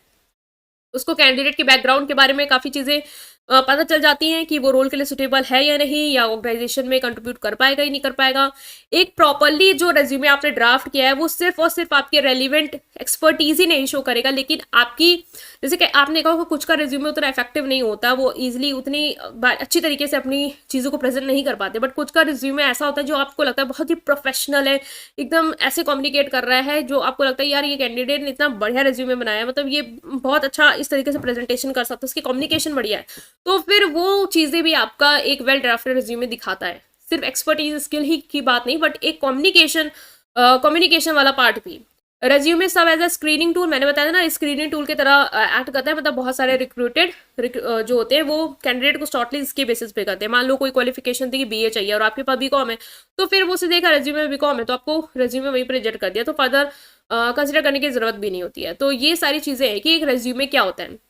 उसको कैंडिडेट के बैकग्राउंड के बारे में काफ़ी चीज़ें पता चल जाती हैं कि वो रोल के लिए सुटेबल है या नहीं, या ऑर्गेनाइजेशन में कंट्रीब्यूट कर पाएगा या नहीं कर पाएगा। एक प्रॉपरली जो रेज्यूमे आपने ड्राफ्ट किया है वो सिर्फ और सिर्फ आपके रेलिवेंट एक्सपर्टीज ही नहीं शो करेगा, लेकिन आपकी, जैसे कि आपने कहा कुछ का रेज्यूमे उतना इफेक्टिव नहीं होता, वो ईजिली उतनी अच्छी तरीके से अपनी चीज़ों को प्रेजेंट नहीं कर पाते, बट कुछ का रेज्यूमे ऐसा होता है जो आपको लगता है बहुत ही प्रोफेशनल है, एकदम ऐसे कम्युनिकेट कर रहा है, जो आपको लगता है यार ये कैंडिडेट ने इतना बढ़िया रेज्यूमे बनाया है, मतलब ये बहुत अच्छा इस तरीके से प्रेजेंटेशन कर सकता है, उसकी कम्युनिकेशन बढ़िया है, तो फिर वो चीज़ें भी आपका एक वेल ड्राफ्टेड रिज्यूमे दिखाता है। सिर्फ एक्सपर्टीज स्किल ही की बात नहीं, बट एक कम्युनिकेशन वाला पार्ट भी। रेज्यूमे सब एज अ स्क्रीनिंग टूल, मैंने बताया ना, स्क्रीनिंग टूल की तरह एक्ट करता है, मतलब बहुत सारे रिक्रूटेड जो होते हैं वो कैंडिडेट को शॉर्टलिस्ट के बेसिस पे करते हैं। मान लो कोई क्वालिफिकेशन थी कि बीए चाहिए और आपके पास बीकॉम है, तो फिर वो उसे देखा रेज्यूमे में बीकॉम है, तो आपको रेज्यूमे वहीं पर रिजेक्ट कर दिया, तो फर्दर कंसिडर करने की जरूरत भी नहीं होती है। तो ये सारी चीज़ें हैं कि एक रेज्यूमे क्या होता है।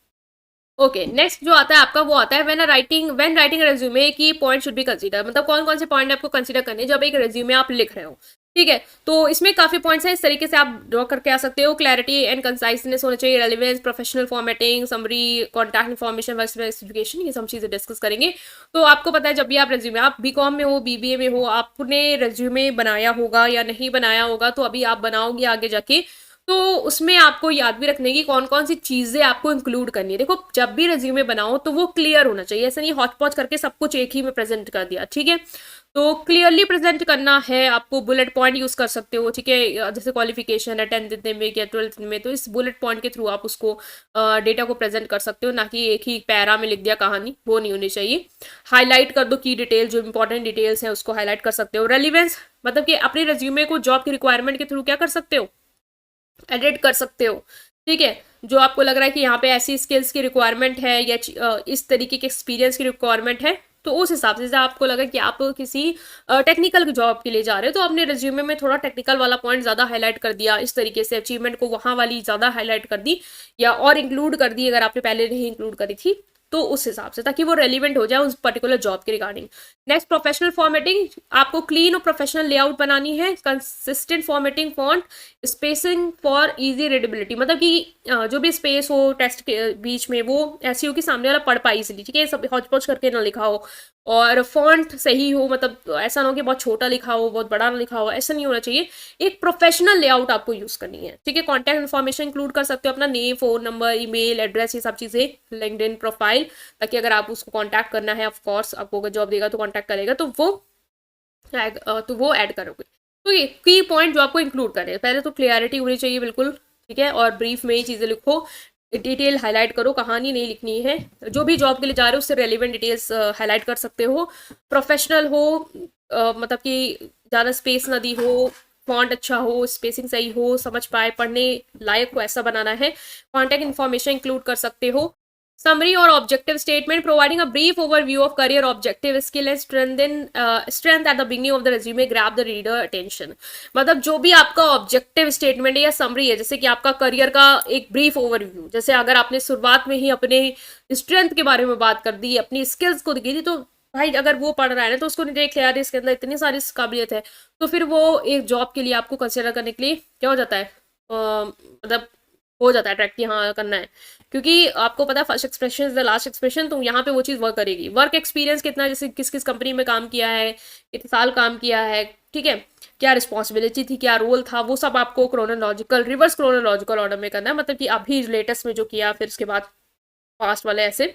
ओके, नेक्स्ट जो आता है आपका वो आता है व्हेन राइटिंग रेज्यूमे की पॉइंट शुड बी कंसीडर, मतलब कौन कौन से पॉइंट आपको कंसीडर करने जब एक रेज्यूमे आप लिख रहे हो। ठीक है, तो इसमें काफी पॉइंट्स हैं, इस तरीके से आप ड्रॉ करके आ सकते हो। क्लैरिटी एंड कंसाइजनेस होना चाहिए, relevance, professional formatting, summary, contact information, work specification, ये सब चीजें डिस्कस करेंगे। तो आपको पता है जब भी आप रेज्यूमे, आप बीकॉम में हो, बीबीए में हो, आपने रेज्यूमे बनाया होगा या नहीं बनाया होगा, तो अभी आप बनाओगे आगे जाके, तो उसमें आपको याद भी रखने की कौन कौन सी चीजें आपको इंक्लूड करनी है। देखो जब भी रिज्यूमे बनाओ तो वो क्लियर होना चाहिए, ऐसा नहीं हॉच पॉच करके सब कुछ एक ही में प्रेजेंट कर दिया। ठीक है, तो क्लियरली प्रेजेंट करना है आपको, बुलेट पॉइंट यूज कर सकते हो। ठीक है, जैसे क्वालिफिकेशन है 10th इतने में या 12th में, तो इस बुलेट पॉइंट के थ्रू आप उसको डेटा को प्रेजेंट कर सकते हो, ना कि एक ही पैरा में लिख दिया कहानी, वो नहीं होनी चाहिए। हाईलाइट कर दो की डिटेल, जो इंपॉर्टेंट डिटेल्स हैं उसको हाईलाइट कर सकते हो। रेलिवेंस, मतलब कि अपने रेज्यूमे को जॉब की रिक्वायरमेंट के थ्रू क्या कर सकते हो, एडिट कर सकते हो। ठीक है, जो आपको लग रहा है कि यहाँ पे ऐसी स्किल्स की रिक्वायरमेंट है या इस तरीके के एक्सपीरियंस की रिक्वायरमेंट है, तो उस हिसाब से जैसे आपको लगा कि आप किसी टेक्निकल जॉब के लिए जा रहे हो, तो आपने रिज्यूमे में थोड़ा टेक्निकल वाला पॉइंट ज़्यादा हाईलाइट कर दिया, इस तरीके से अचीवमेंट को वहाँ वाली ज़्यादा हाईलाइट कर दी, या और इंक्लूड कर दी अगर आपने पहले नहीं इंक्लूड करी थी, तो उस हिसाब से, ताकि वो रेलिवेंट हो जाए उस पर्टिकुलर जॉब के रिगार्डिंग। नेक्स्ट, प्रोफेशनल फॉर्मेटिंग, आपको क्लीन और प्रोफेशनल लेआउट बनानी है। Consistent formatting, font spacing for easy readability, मतलब कि जो भी स्पेस हो टेक्स्ट के बीच में वो ऐसी हो कि सामने वाला पढ़ पाए इजीली। ठीक है, सब हौच पौच करके ना लिखा हो, और फॉन्ट सही हो, मतलब ऐसा ना हो कि बहुत छोटा लिखा हो, बहुत बड़ा ना लिखा हो, ऐसा नहीं होना चाहिए। एक प्रोफेशनल लेआउट आपको यूज करनी है। ठीक है, कॉन्टैक्ट इन्फॉर्मेशन इंक्लूड कर सकते हो, अपना name, phone number, email address, ये सब चीजें, लिंक्डइन प्रोफाइल, ताकि अगर आप उसको कॉन्टैक्ट करना है, ऑफ कोर्स आपको अगर जॉब देगा तो कॉन्टैक्ट करेगा, तो वो ऐड करोगे। तो ये की पॉइंट जो आपको इंक्लूड करें, पहले तो क्लियरिटी होनी चाहिए बिल्कुल। ठीक है, और ब्रीफ में ही चीज़ें लिखो, डिटेल हाईलाइट करो, कहानी नहीं लिखनी है। जो भी जॉब के लिए जा रहे हो उससे रेलिवेंट डिटेल्स हाईलाइट कर सकते हो। प्रोफेशनल हो, मतलब कि ज़्यादा स्पेस ना दी हो, फॉन्ट अच्छा हो, स्पेसिंग सही हो, समझ पाए, पढ़ने लायक को ऐसा बनाना है। कॉन्टैक्ट इन्फॉर्मेशन इंक्लूड कर सकते हो। समरी और objective statement, providing a brief overview of career objective, skill and strength at the beginning of the resume, grab the reader attention, मतलब जो भी आपका ऑब्जेक्टिव स्टेटमेंट है या समरी है, जैसे कि आपका करियर का एक ब्रीफ ओवरव्यू, जैसे अगर आपने शुरुआत में ही अपने स्ट्रेंथ के बारे में बात कर दी, अपनी स्किल्स को दिखी थी, तो भाई अगर वो पढ़ रहा है ना तो उसको देख लिया इसके अंदर इतनी सारी काबिलियत है, तो फिर वो एक जॉब के लिए आपको कंसिडर करने के लिए क्या हो जाता है, मतलब हो जाता है अट्रैक्ट, हाँ करना है, क्योंकि आपको पता है first expression is the last expression, तो यहाँ पे वो चीज़ वर्क करेगी। वर्क एक्सपीरियंस कितना, जैसे किस किस कंपनी में काम किया है, कितने साल काम किया है, ठीक है, क्या रिस्पॉन्सिबिलिटी थी, क्या रोल था, वो सब आपको रिवर्स क्रोनोलॉजिकल ऑर्डर में करना है, मतलब कि अभी लेटेस्ट में जो किया, फिर उसके बाद पास्ट वाले, ऐसे।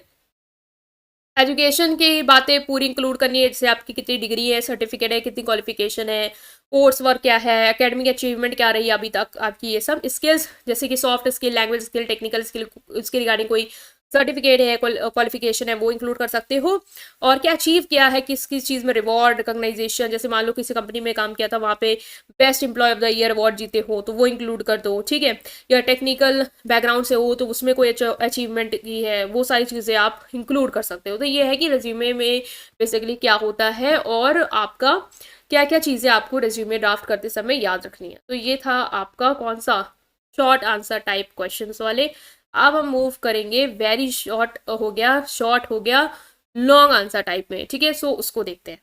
एजुकेशन की बातें पूरी इंक्लूड करनी है, जैसे आपकी कितनी डिग्री है, सर्टिफिकेट है, कितनी क्वालिफिकेशन है, कोर्स वर्क क्या है, एकेडमिक अचीवमेंट क्या रही है अभी तक आपकी, ये सब स्किल्स, जैसे कि soft skill, language skill, technical skill, उसके रिगार्डिंग कोई सर्टिफिकेट है, क्वालिफिकेशन है, वो इंक्लूड कर सकते हो। और क्या अचीव किया है, किस किस चीज़ में रिवॉर्ड, रिकॉग्नाइजेशन, जैसे मान लो किसी कंपनी में काम किया था, वहाँ पे best employee of the year award जीते हो, तो वो इंक्लूड कर दो। ठीक है, या टेक्निकल बैकग्राउंड से हो तो उसमें कोई अचीवमेंट की है, वो सारी चीज़ें आप इंक्लूड कर सकते हो। तो ये है कि रेज्यूमे में बेसिकली क्या होता है, और आपका क्या क्या चीज़ें आपको रेज्यूमे ड्राफ्ट करते समय याद रखनी है। तो ये था आपका कौन सा, शॉर्ट आंसर टाइप क्वेश्चंस वाले। अब हम मूव करेंगे, वेरी शॉर्ट हो गया, शॉर्ट हो गया, लॉन्ग आंसर टाइप में। ठीक है, सो उसको देखते हैं।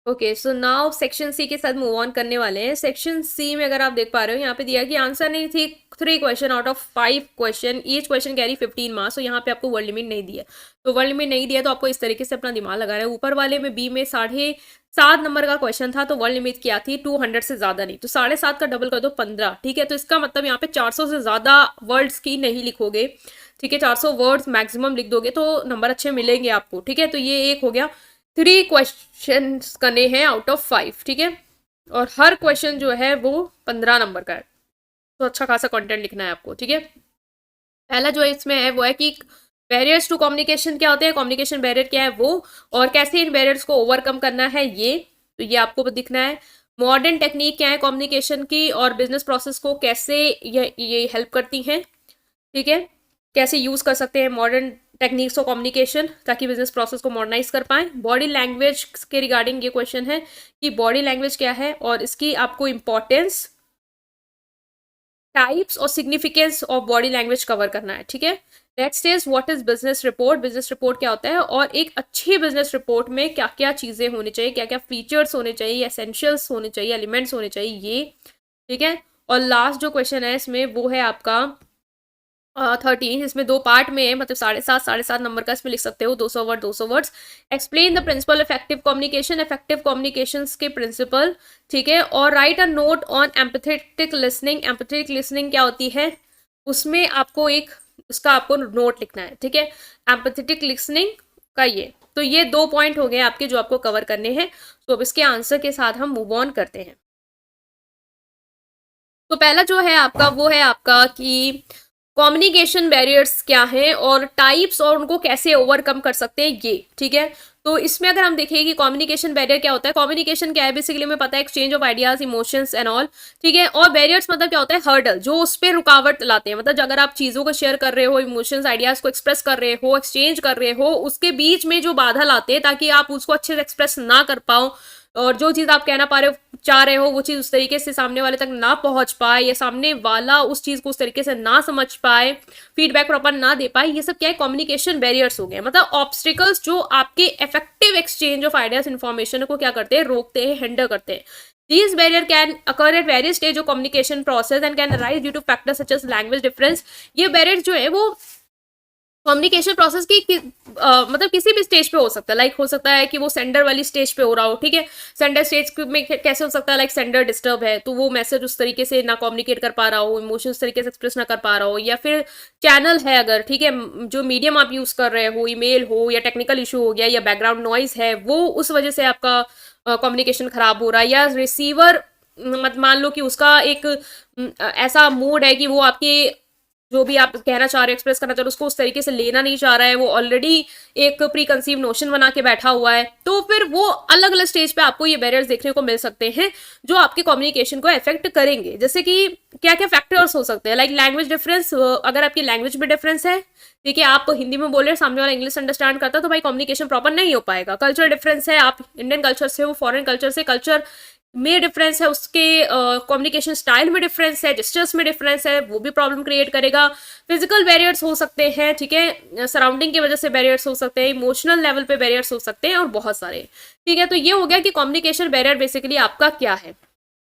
Okay, so now section C के साथ मूव ऑन करने वाले हैं। सेक्शन सी में अगर आप देख पा रहे हो यहाँ पे दिया कि आंसर नहीं थी 3 question out of 5 question, each question carry 15 marks. तो यहाँ पे आपको वर्ड लिमिट नहीं दिया, तो वर्ड लिमिट नहीं दिया तो आपको इस तरीके से अपना दिमाग लगा रहा है। ऊपर वाले में बी में 7.5 नंबर का क्वेश्चन था, तो वर्ड लिमिट क्या थी 200 से ज्यादा नहीं, तो 7.5 का डबल कर दो 15, ठीक है। तो इसका मतलब यहाँ पे 400 से ज्यादा वर्ड्स की नहीं लिखोगे, ठीक है। 400 वर्ड्स मैक्सिमम लिख दोगे तो नंबर अच्छे मिलेंगे आपको, ठीक है। तो ये एक हो गया, 3 क्वेश्चन करने हैं आउट ऑफ 5, ठीक है। और हर क्वेश्चन जो है वो 15 नंबर का है, तो अच्छा खासा कंटेंट लिखना है आपको, ठीक है। पहला जो इसमें है वो है कि बैरियर्स टू कम्युनिकेशन क्या होते हैं, कम्युनिकेशन बैरियर क्या है वो, और कैसे इन बैरियर्स को ओवरकम करना है ये, तो ये आपको दिखना है। मॉडर्न टेक्निक क्या है कम्युनिकेशन की, और बिजनेस प्रोसेस को कैसे ये हेल्प करती हैं, ठीक है। कैसे यूज कर सकते हैं मॉडर्न टेक्निक्स ऑफ कम्युनिकेशन ताकि बिजनेस प्रोसेस को मॉडर्नाइज कर पाए। बॉडी लैंग्वेज के रिगार्डिंग ये क्वेश्चन है कि बॉडी लैंग्वेज क्या है और इसकी आपको इंपॉर्टेंस, टाइप्स और significance of body language cover करना है, ठीक है। Next is what is business report, business report क्या होता है, और एक अच्छी बिजनेस रिपोर्ट में क्या क्या चीजें होनी चाहिए, क्या क्या फीचर्स होने चाहिए, एसेंशियल्स होने चाहिए, एलिमेंट्स होने चाहिए, ये, ठीक है। और लास्ट जो क्वेश्चन है इसमें वो है आपका 13, इसमें 2 पार्ट में है, मतलब 7.5 नंबर का इसमें लिख सकते हो, 200 word 200 words. Explain the principle effective communication, effective communication के प्रिंसिपल, ठीक है। और write a note on empathetic listening, empathetic listening क्या होती है, उसमें आपको एक उसका आपको नोट लिखना है, ठीक है। एम्पैथेटिक लिसनिंग का ये 2 पॉइंट हो गए आपके जो आपको कवर करने हैं। तो अब इसके आंसर के साथ हम मूव ऑन करते हैं। तो पहला जो है आपका वो है आपका कि कम्युनिकेशन बैरियर्स क्या हैं और टाइप्स और उनको कैसे ओवरकम कर सकते हैं ये, ठीक है। तो इसमें अगर हम देखें कि कम्युनिकेशन बैरियर क्या होता है, कम्युनिकेशन क्या है बेसिकली हमें पता है, exchange of ideas, emotions and all, ठीक है। और बैरियर्स मतलब क्या होता है, हर्डल, जो उस पर रुकावट लाते हैं, मतलब अगर आप चीजों को शेयर कर रहे हो, इमोशंस आइडियाज को एक्सप्रेस कर रहे हो, एक्सचेंज कर रहे हो, उसके बीच में जो बाधा लाते हैं ताकि आप उसको अच्छे से एक्सप्रेस ना कर पाओ, और जो चीज आप कहना पा रहे हो चाह रहे हो वो चीज उस तरीके से सामने वाले तक ना पहुंच पाए, या सामने वाला उस चीज को उस तरीके से ना समझ पाए, फीडबैक प्रॉपर ना दे पाए, ये सब क्या है कम्युनिकेशन बैरियर्स हो गए, मतलब ऑब्स्टिकल्स जो आपके effective exchange of ideas information को क्या करते हैं, रोकते हैं, हिंडर करते हैं। These barrier can occur at various stage of communication process and can arise due to factors such as language difference। ये barriers जो है वो कम्युनिकेशन प्रोसेस की मतलब किसी भी स्टेज पे हो सकता है, लाइक हो सकता है कि वो सेंडर वाली स्टेज पे हो रहा हो, ठीक है। सेंडर स्टेज में कैसे हो सकता है, लाइक सेंडर डिस्टर्ब है तो वो मैसेज उस तरीके से ना कम्युनिकेट कर पा रहा हो, इमोशन उस तरीके से एक्सप्रेस ना कर पा रहा हो, या फिर चैनल है अगर, ठीक है, जो मीडियम आप यूज कर रहे हो, ईमेल हो या टेक्निकल इशू हो गया या बैकग्राउंड नॉइज है, वो उस वजह से आपका कम्युनिकेशन खराब हो रहा है, या रिसीवर मत मान लो कि उसका एक ऐसा मूड है कि वो आपके जो भी आप कहना चाह रहे हो, एक्सप्रेस करना चाह रहे हो, उसको उस तरीके से लेना नहीं चाह रहा है, वो ऑलरेडी एक प्री कंसीव नोशन बना के बैठा हुआ है, तो फिर वो अलग अलग स्टेज पे आपको ये बैरियर्स देखने को मिल सकते हैं जो आपके कम्युनिकेशन को अफेक्ट करेंगे। जैसे कि क्या क्या फैक्टर्स हो सकते हैं, लाइक लैंग्वेज डिफरेंस, अगर आपकी लैंग्वेज में डिफरेंस है, ठीक है, आप हिंदी में बोल रहे हैं, सामने वाला इंग्लिश अंडरस्टैंड करता है, तो भाई कम्युनिकेशन प्रॉपर नहीं हो पाएगा। कल्चर डिफरेंस है, आप इंडियन कल्चर से हो, फॉरेन कल्चर से, कल्चर में डिफरेंस है, उसके कम्युनिकेशन स्टाइल में डिफरेंस है, जेस्चर्स में डिफरेंस है, वो भी प्रॉब्लम क्रिएट करेगा। फिजिकल बैरियर्स हो सकते हैं, ठीक है, सराउंडिंग की वजह से बैरियर्स हो सकते हैं, इमोशनल लेवल पे बैरियर्स हो सकते हैं, और बहुत सारे, ठीक है। तो ये हो गया कि कम्युनिकेशन बैरियर बेसिकली आपका क्या है।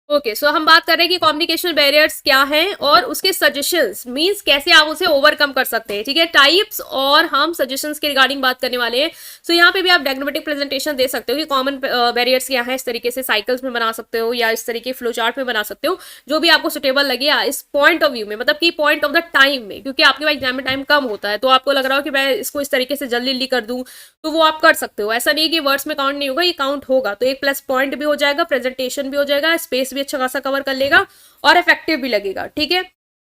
ओके, सो हम बात कर रहे हैं कि कम्युनिकेशन बैरियर्स क्या हैं और उसके सजेशंस, मींस कैसे आप उसे ओवरकम कर सकते हैं, ठीक है। टाइप्स और हम सजेशंस के रिगार्डिंग बात करने वाले हैं। सो यहाँ पे भी आप डायग्रामेटिक प्रेजेंटेशन दे सकते हो कि कॉमन बैरियर्स क्या है, इस तरीके से साइकिल्स में बना सकते हो या इस तरीके फ्लो चार्ट में बना सकते हो, जो भी आपको सुटेबल लगे इस पॉइंट ऑफ व्यू में, मतलब कि पॉइंट ऑफ द टाइम में, क्योंकि आपके पास एग्जाम में टाइम कम होता है, तो आपको लग रहा हो कि मैं इसको इस तरीके से जल्दी जल्दी कर दूं, तो वो आप कर सकते हो। ऐसा नहीं कि वर्ड्स में काउंट नहीं होगा, ये काउंट होगा, तो एक प्लस पॉइंट भी हो जाएगा, प्रेजेंटेशन भी हो जाएगा, स्पेस भी अच्छा खासा कवर कर लेगा और इफेक्टिव भी लगेगा, ठीक है।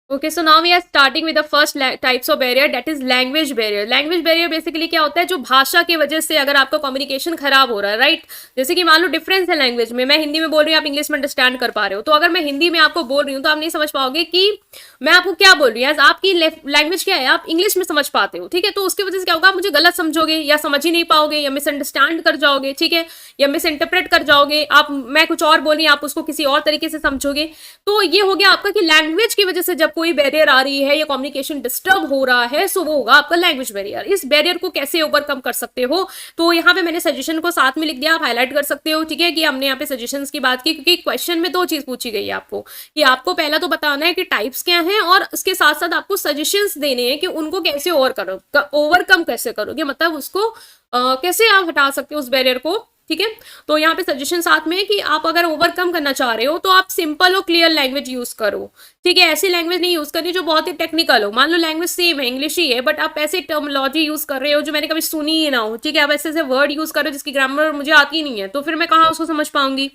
Okay, so now we are starting with the first types of barrier, that is language barrier. Language barrier basically क्या होता है, जो भाषा की वजह से अगर आपका कम्युनिकेशन खराब हो रहा है, राइट। जैसे कि मान लो डिफरेंस है लैंग्वेज में, मैं हिंदी में बोल रही हूँ, आप इंग्लिश में अंडरस्टैंड कर पा रहे हो, तो अगर मैं हिंदी में आपको बोल रही हूँ तो आप नहीं समझ पाओगे कि मैं आपको क्या बोल रही हूँ, आपकी लैंग्वेज क्या है, आप इंग्लिश में समझ पाते हो, ठीक है। तो उसकी वजह से क्या होगा, आप मुझे गलत समझोगे या समझ ही नहीं पाओगे या मिसअंडरस्टैंड कर जाओगे, ठीक है, या मिस इंटरप्रेट कर जाओगे, आप मैं कुछ और बोली आप उसको किसी और तरीके से समझोगे। तो ये हो गया आपका कि लैंग्वेज की वजह से जब कोई बैरियर आ रही है या कम्युनिकेशन डिस्टर्ब हो रहा है, सो वो होगा आपका लैंग्वेज बैरियर। इस बैरियर को कैसे ओवरकम कर सकते हो, तो यहाँ पे मैंने सजेशन को साथ में लिख दिया, आप हाईलाइट कर सकते हो, ठीक है, कि हमने यहाँ पे सजेशंस की बात की, क्योंकि क्वेश्चन में दो चीज पूछी गई है आपको, कि आपको पहला तो बताना है कि टाइप्स क्या हैं, और उसके साथ साथ आपको सजेशंस देने हैं कि उनको कैसे ओवरकम कैसे करोगे, मतलब उसको कैसे आप हटा सकते हो उस बैरियर को, ठीक है। तो यहाँ पे सजेशन साथ में है कि आप अगर ओवरकम करना चाह रहे हो तो आप सिंपल और क्लियर लैंग्वेज यूज करो, ठीक है। ऐसी लैंग्वेज नहीं यूज करनी जो बहुत ही टेक्निकल हो। मान लो लैंग्वेज सेम है, इंग्लिश ही है, बट आप ऐसे टर्मिनोलॉजी यूज कर रहे हो जो मैंने कभी सुनी ही ना हो, ठीक है। आप ऐसे ऐसे वर्ड यूज कर रहे हो जिसकी ग्रामर मुझे आती नहीं है, तो फिर मैं कहाँ उसको समझ पाऊंगी,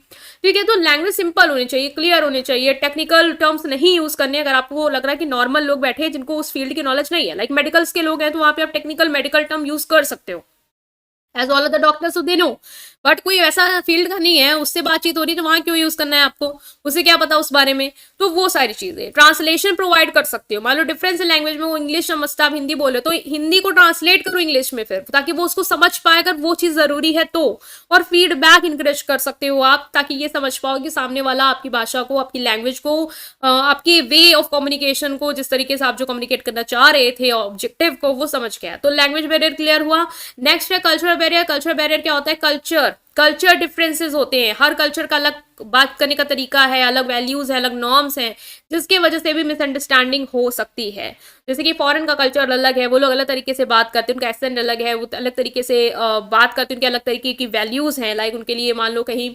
ठीक है। तो लैंग्वेज सिंपल होनी चाहिए, क्लियर होनी चाहिए, टेक्निकल टर्म्स नहीं यूज करने। अगर आपको लग रहा है कि नॉर्मल लोग बैठे हैं जिनको उस फील्ड की नॉलेज नहीं है, लाइक मेडिकल्स के लोग हैं, तो वहां पे आप टेक्निकल मेडिकल टर्म यूज कर सकते हो, as all other doctors they know. But कोई वैसा फील्ड का नहीं है, उससे बातचीत हो रही है, तो वहां क्यों यूज करना है आपको, उसे क्या पता उस बारे में। तो वो सारी चीजें ट्रांसलेशन प्रोवाइड कर सकते हो। मान लो डिफरेंस इन लैंग्वेज में, वो इंग्लिश समझता है, आप हिंदी बोले, तो हिंदी को ट्रांसलेट करो इंग्लिश में फिर, ताकि वो उसको समझ पाए अगर वो चीज जरूरी है तो। और फीडबैक इंकरेज कर सकते हो आप, ताकि ये समझ पाओ कि सामने वाला आपकी भाषा को, आपकी लैंग्वेज को, आपकी वे ऑफ कम्युनिकेशन को, जिस तरीके से आप जो कम्युनिकेट करना चाह रहे थे ऑब्जेक्टिव को, वो समझ गया। तो लैंग्वेज बैरियर क्लियर हुआ। नेक्स्ट है कल्चरल बैरियर। कल्चरल बैरियर क्या होता है, कल्चर डिफरेंसेस होते हैं, हर कल्चर का अलग बात करने का तरीका है, अलग वैल्यूज है, अलग नॉर्म्स हैं, जिसकी वजह से भी मिसअंडरस्टैंडिंग हो सकती है। जैसे कि फॉरेन का कल्चर अलग है, वो लोग अलग तरीके से बात करते हैं, उनका एक्सेंट अलग है, वो अलग तरीके से बात करते हैं, उनके अलग तरीके की वैल्यूज हैं। लाइक उनके लिए मान लो कहीं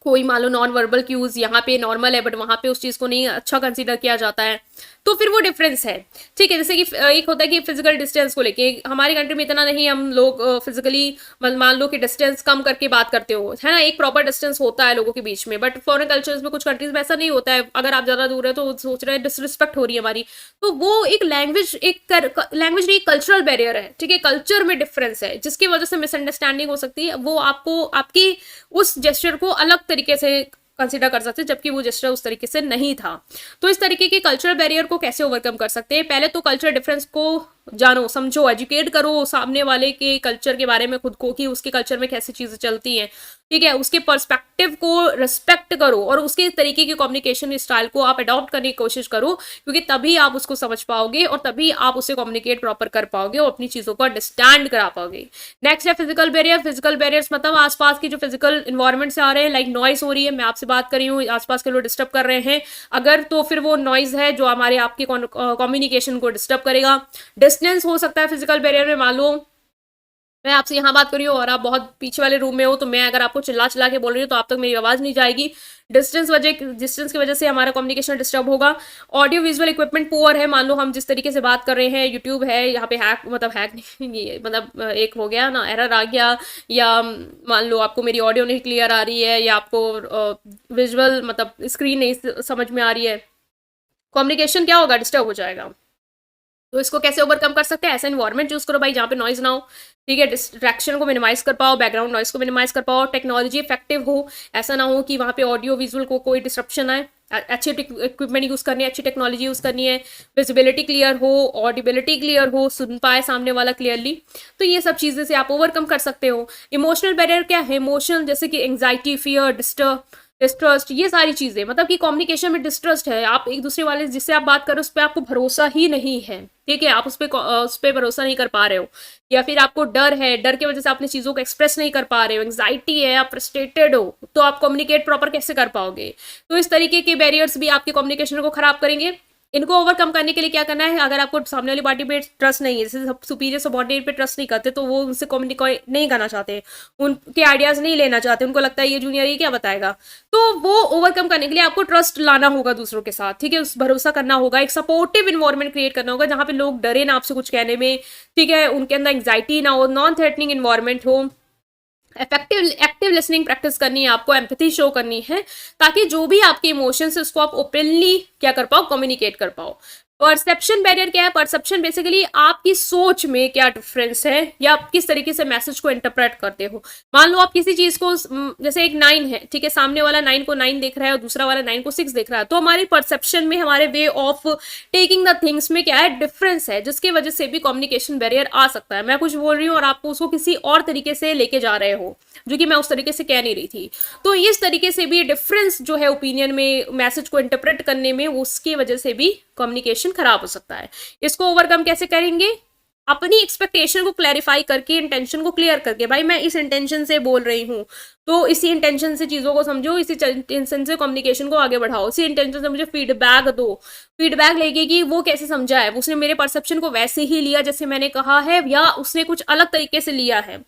कोई मान लो नॉन वर्बल क्यूज यहाँ पे नॉर्मल है, बट वहां पे उस चीज को नहीं अच्छा कंसीडर किया जाता है, तो फिर वो डिफरेंस है, ठीक है। जैसे कि एक होता है कि फिजिकल डिस्टेंस को लेके, हमारी कंट्री में इतना नहीं, हम लोग फिजिकली मान लो कि डिस्टेंस कम करके बात करते हो, है ना, एक प्रॉपर डिस्टेंस होता है लोगों के बीच में। बट फॉरेन कल्चर्स में, कुछ कंट्रीज में ऐसा नहीं होता है, अगर आप ज्यादा दूर है तो सोच रहे हैं डिसरिस्पेक्ट हो रही है हमारी। तो वो एक लैंग्वेज नहीं, कल्चरल बैरियर है, ठीक है। कल्चर में डिफरेंस है, जिसकी वजह से मिसअंडरस्टैंडिंग हो सकती है। वो आपको आपकी उस जेस्चर को अलग तरीके से कंसीडर कर सकते हैं, जबकि वो जेस्चर उस तरीके से नहीं था। तो इस तरीके के कल्चरल बैरियर को कैसे ओवरकम कर सकते हैं, पहले तो कल्चरल डिफरेंस को जानो, समझो, एजुकेट करो सामने वाले के कल्चर के बारे में खुद को, कि उसके कल्चर में कैसी चीजें चलती हैं, ठीक है। उसके पर्सपेक्टिव को रिस्पेक्ट करो और उसके तरीके की कम्युनिकेशन स्टाइल को आप अडॉप्ट करने की कोशिश करो, क्योंकि तभी आप उसको समझ पाओगे और तभी आप उसे कम्युनिकेट प्रॉपर कर पाओगे और अपनी चीजों को अंडरस्टैंड करा पाओगे। नेक्स्ट है फिजिकल बैरियर। फिजिकल बैरियर्स मतलब आसपास की जो फिजिकल इन्वायरमेंट से आ रहे हैं, लाइक नॉइस हो रही है, मैं आपसे बात कर रही हूँ, आसपास के लोग डिस्टर्ब कर रहे हैं अगर, तो फिर वो नॉइज है जो हमारे आपके कम्युनिकेशन को डिस्टर्ब करेगा। डिस्टेंस हो सकता है फिजिकल बैरियर में, मान लो मैं आपसे यहाँ बात कर रही हूँ और आप बहुत पीछे वाले रूम में हो, तो मैं अगर आपको चिल्ला चिल्ला के बोल रही हूँ तो आप तक मेरी आवाज नहीं जाएगी। डिस्टेंस की वजह से हमारा कम्युनिकेशन डिस्टर्ब होगा। ऑडियो विजुअल इक्विपमेंट पुअर है, मान लो हम जिस तरीके से बात कर रहे हैं, यूट्यूब है, यहाँ पे हैक नहीं, ये मतलब एक हो गया ना, एरर आ गया, या मान लो आपको मेरी ऑडियो नहीं क्लियर आ रही है, या आपको विजुअल मतलब स्क्रीन नहीं समझ में आ रही है, कम्युनिकेशन क्या होगा, डिस्टर्ब हो जाएगा। तो इसको कैसे ओवरकम कर सकते हैं, ऐसा इन्वायरमेंट चूज करो भाई जहाँ पे नॉइज ना हो, ठीक है, डिस्ट्रैक्शन को मिनिमाइज कर पाओ, बैकग्राउंड नॉइज को मिनिमाइज कर पाओ, टेक्नोलॉजी इफेक्टिव हो, ऐसा ना हो कि वहाँ पे ऑडियो विजुअल को कोई डिस्ट्रप्शन आए, अच्छे इक्विपमेंट यूज करनी है, अच्छी टेक्नोलॉजी यूज करनी है, विजिबिलिटी क्लियर हो, ऑडिबिलिटी क्लियर हो, सुन पाए सामने वाला क्लियरली। तो ये सब चीजें से आप ओवरकम कर सकते हो। इमोशनल बैरियर क्या है, इमोशन जैसे कि एंग्जाइटी, फियर, डिस्ट्रस्ट, ये सारी चीजें, मतलब कि कम्युनिकेशन में डिस्ट्रस्ट है, आप एक दूसरे वाले जिससे आप बात कर रहे हो उस पर आपको भरोसा ही नहीं है, ठीक है, आप उस पर भरोसा नहीं कर पा रहे हो, या फिर आपको डर है, डर की वजह से अपनी चीजों को एक्सप्रेस नहीं कर पा रहे हो, एंग्जाइटी है, आप फ्रस्ट्रेटेड हो, तो आप कम्युनिकेट प्रॉपर कैसे कर पाओगे। तो इस तरीके के बैरियर्स भी आपके कम्युनिकेशन को खराब करेंगे। इनको ओवरकम करने के लिए क्या करना है, अगर आपको सामने वाली पार्टी पे ट्रस्ट नहीं है, जैसे सुपीरियर सबऑर्डिनेट पे ट्रस्ट नहीं करते, तो वो उनसे कम्युनिकेट नहीं करना चाहते, उनके आइडियाज नहीं लेना चाहते, उनको लगता है ये जूनियर ये क्या बताएगा, तो वो ओवरकम करने के लिए आपको ट्रस्ट लाना होगा दूसरों के साथ, ठीक है, उस भरोसा करना होगा, एक सपोर्टिव इन्वायरमेंट क्रिएट करना होगा जहाँ पे लोग डरे ना आपसे कुछ कहने में, ठीक है, उनके अंदर एंग्जाइटी ना हो, नॉन थ्रेटनिंग इन्वायरमेंट हो, एक्टिव लिसनिंग प्रैक्टिस करनी है आपको, एम्पैथी शो करनी है, ताकि जो भी आपके इमोशंस है उसको आप ओपनली क्या कर पाओ, कम्युनिकेट कर पाओ। परसेप्शन बैरियर क्या है? परसेप्शन बेसिकली आपकी सोच में क्या डिफरेंस है या आप किस तरीके से मैसेज को इंटरप्रेट करते हो। मान लो आप किसी चीज को जैसे एक 9 है, ठीक है, सामने वाला 9 को 9 देख रहा है और दूसरा वाला 9 को 6 देख रहा है, तो हमारी परसेप्शन में, हमारे way of taking the things में क्या है, डिफरेंस है, जिसकी वजह से भी कम्युनिकेशन बैरियर आ सकता है। मैं कुछ बोल रही हूँ और आपको उसको किसी और तरीके से लेके जा रहे हो, जो कि मैं उस तरीके से कह नहीं रही थी। तो इस तरीके से भी डिफरेंस जो है ओपिनियन में, मैसेज को इंटरप्रेट करने में, उसकी वजह से भी कम्युनिकेशन खराब हो सकता है। इसको ओवरकम कैसे करेंगे? अपनी एक्सपेक्टेशन को क्लैरिफाई करके, इंटेंशन को क्लियर करके, भाई मैं इस इंटेंशन से बोल रही हूँ, तो इसी इंटेंशन से चीजों को समझो, इसी इंटेंशन से कम्युनिकेशन को आगे बढ़ाओ, इसी इंटेंशन से मुझे फीडबैक दो। फीडबैक लेके कि वो कैसे समझा है, उसने मेरे परसेप्शन को वैसे ही लिया जैसे मैंने कहा है, या उसने कुछ अलग तरीके से लिया है।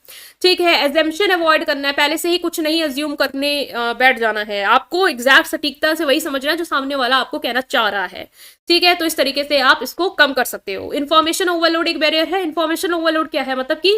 ठीक है, एजम्पशन अवॉइड करना है, पहले से ही कुछ नहीं अज्यूम करने बैठ जाना है। आपको एग्जैक्ट सटीकता से वही समझना है जो सामने वाला आपको कहना चाह रहा है। ठीक है, तो इस तरीके से आप इसको कम कर सकते हो। इन्फॉर्मेशन ओवरलोड एक बैरियर है। इन्फॉर्मेशन ओवरलोड क्या है? मतलब कि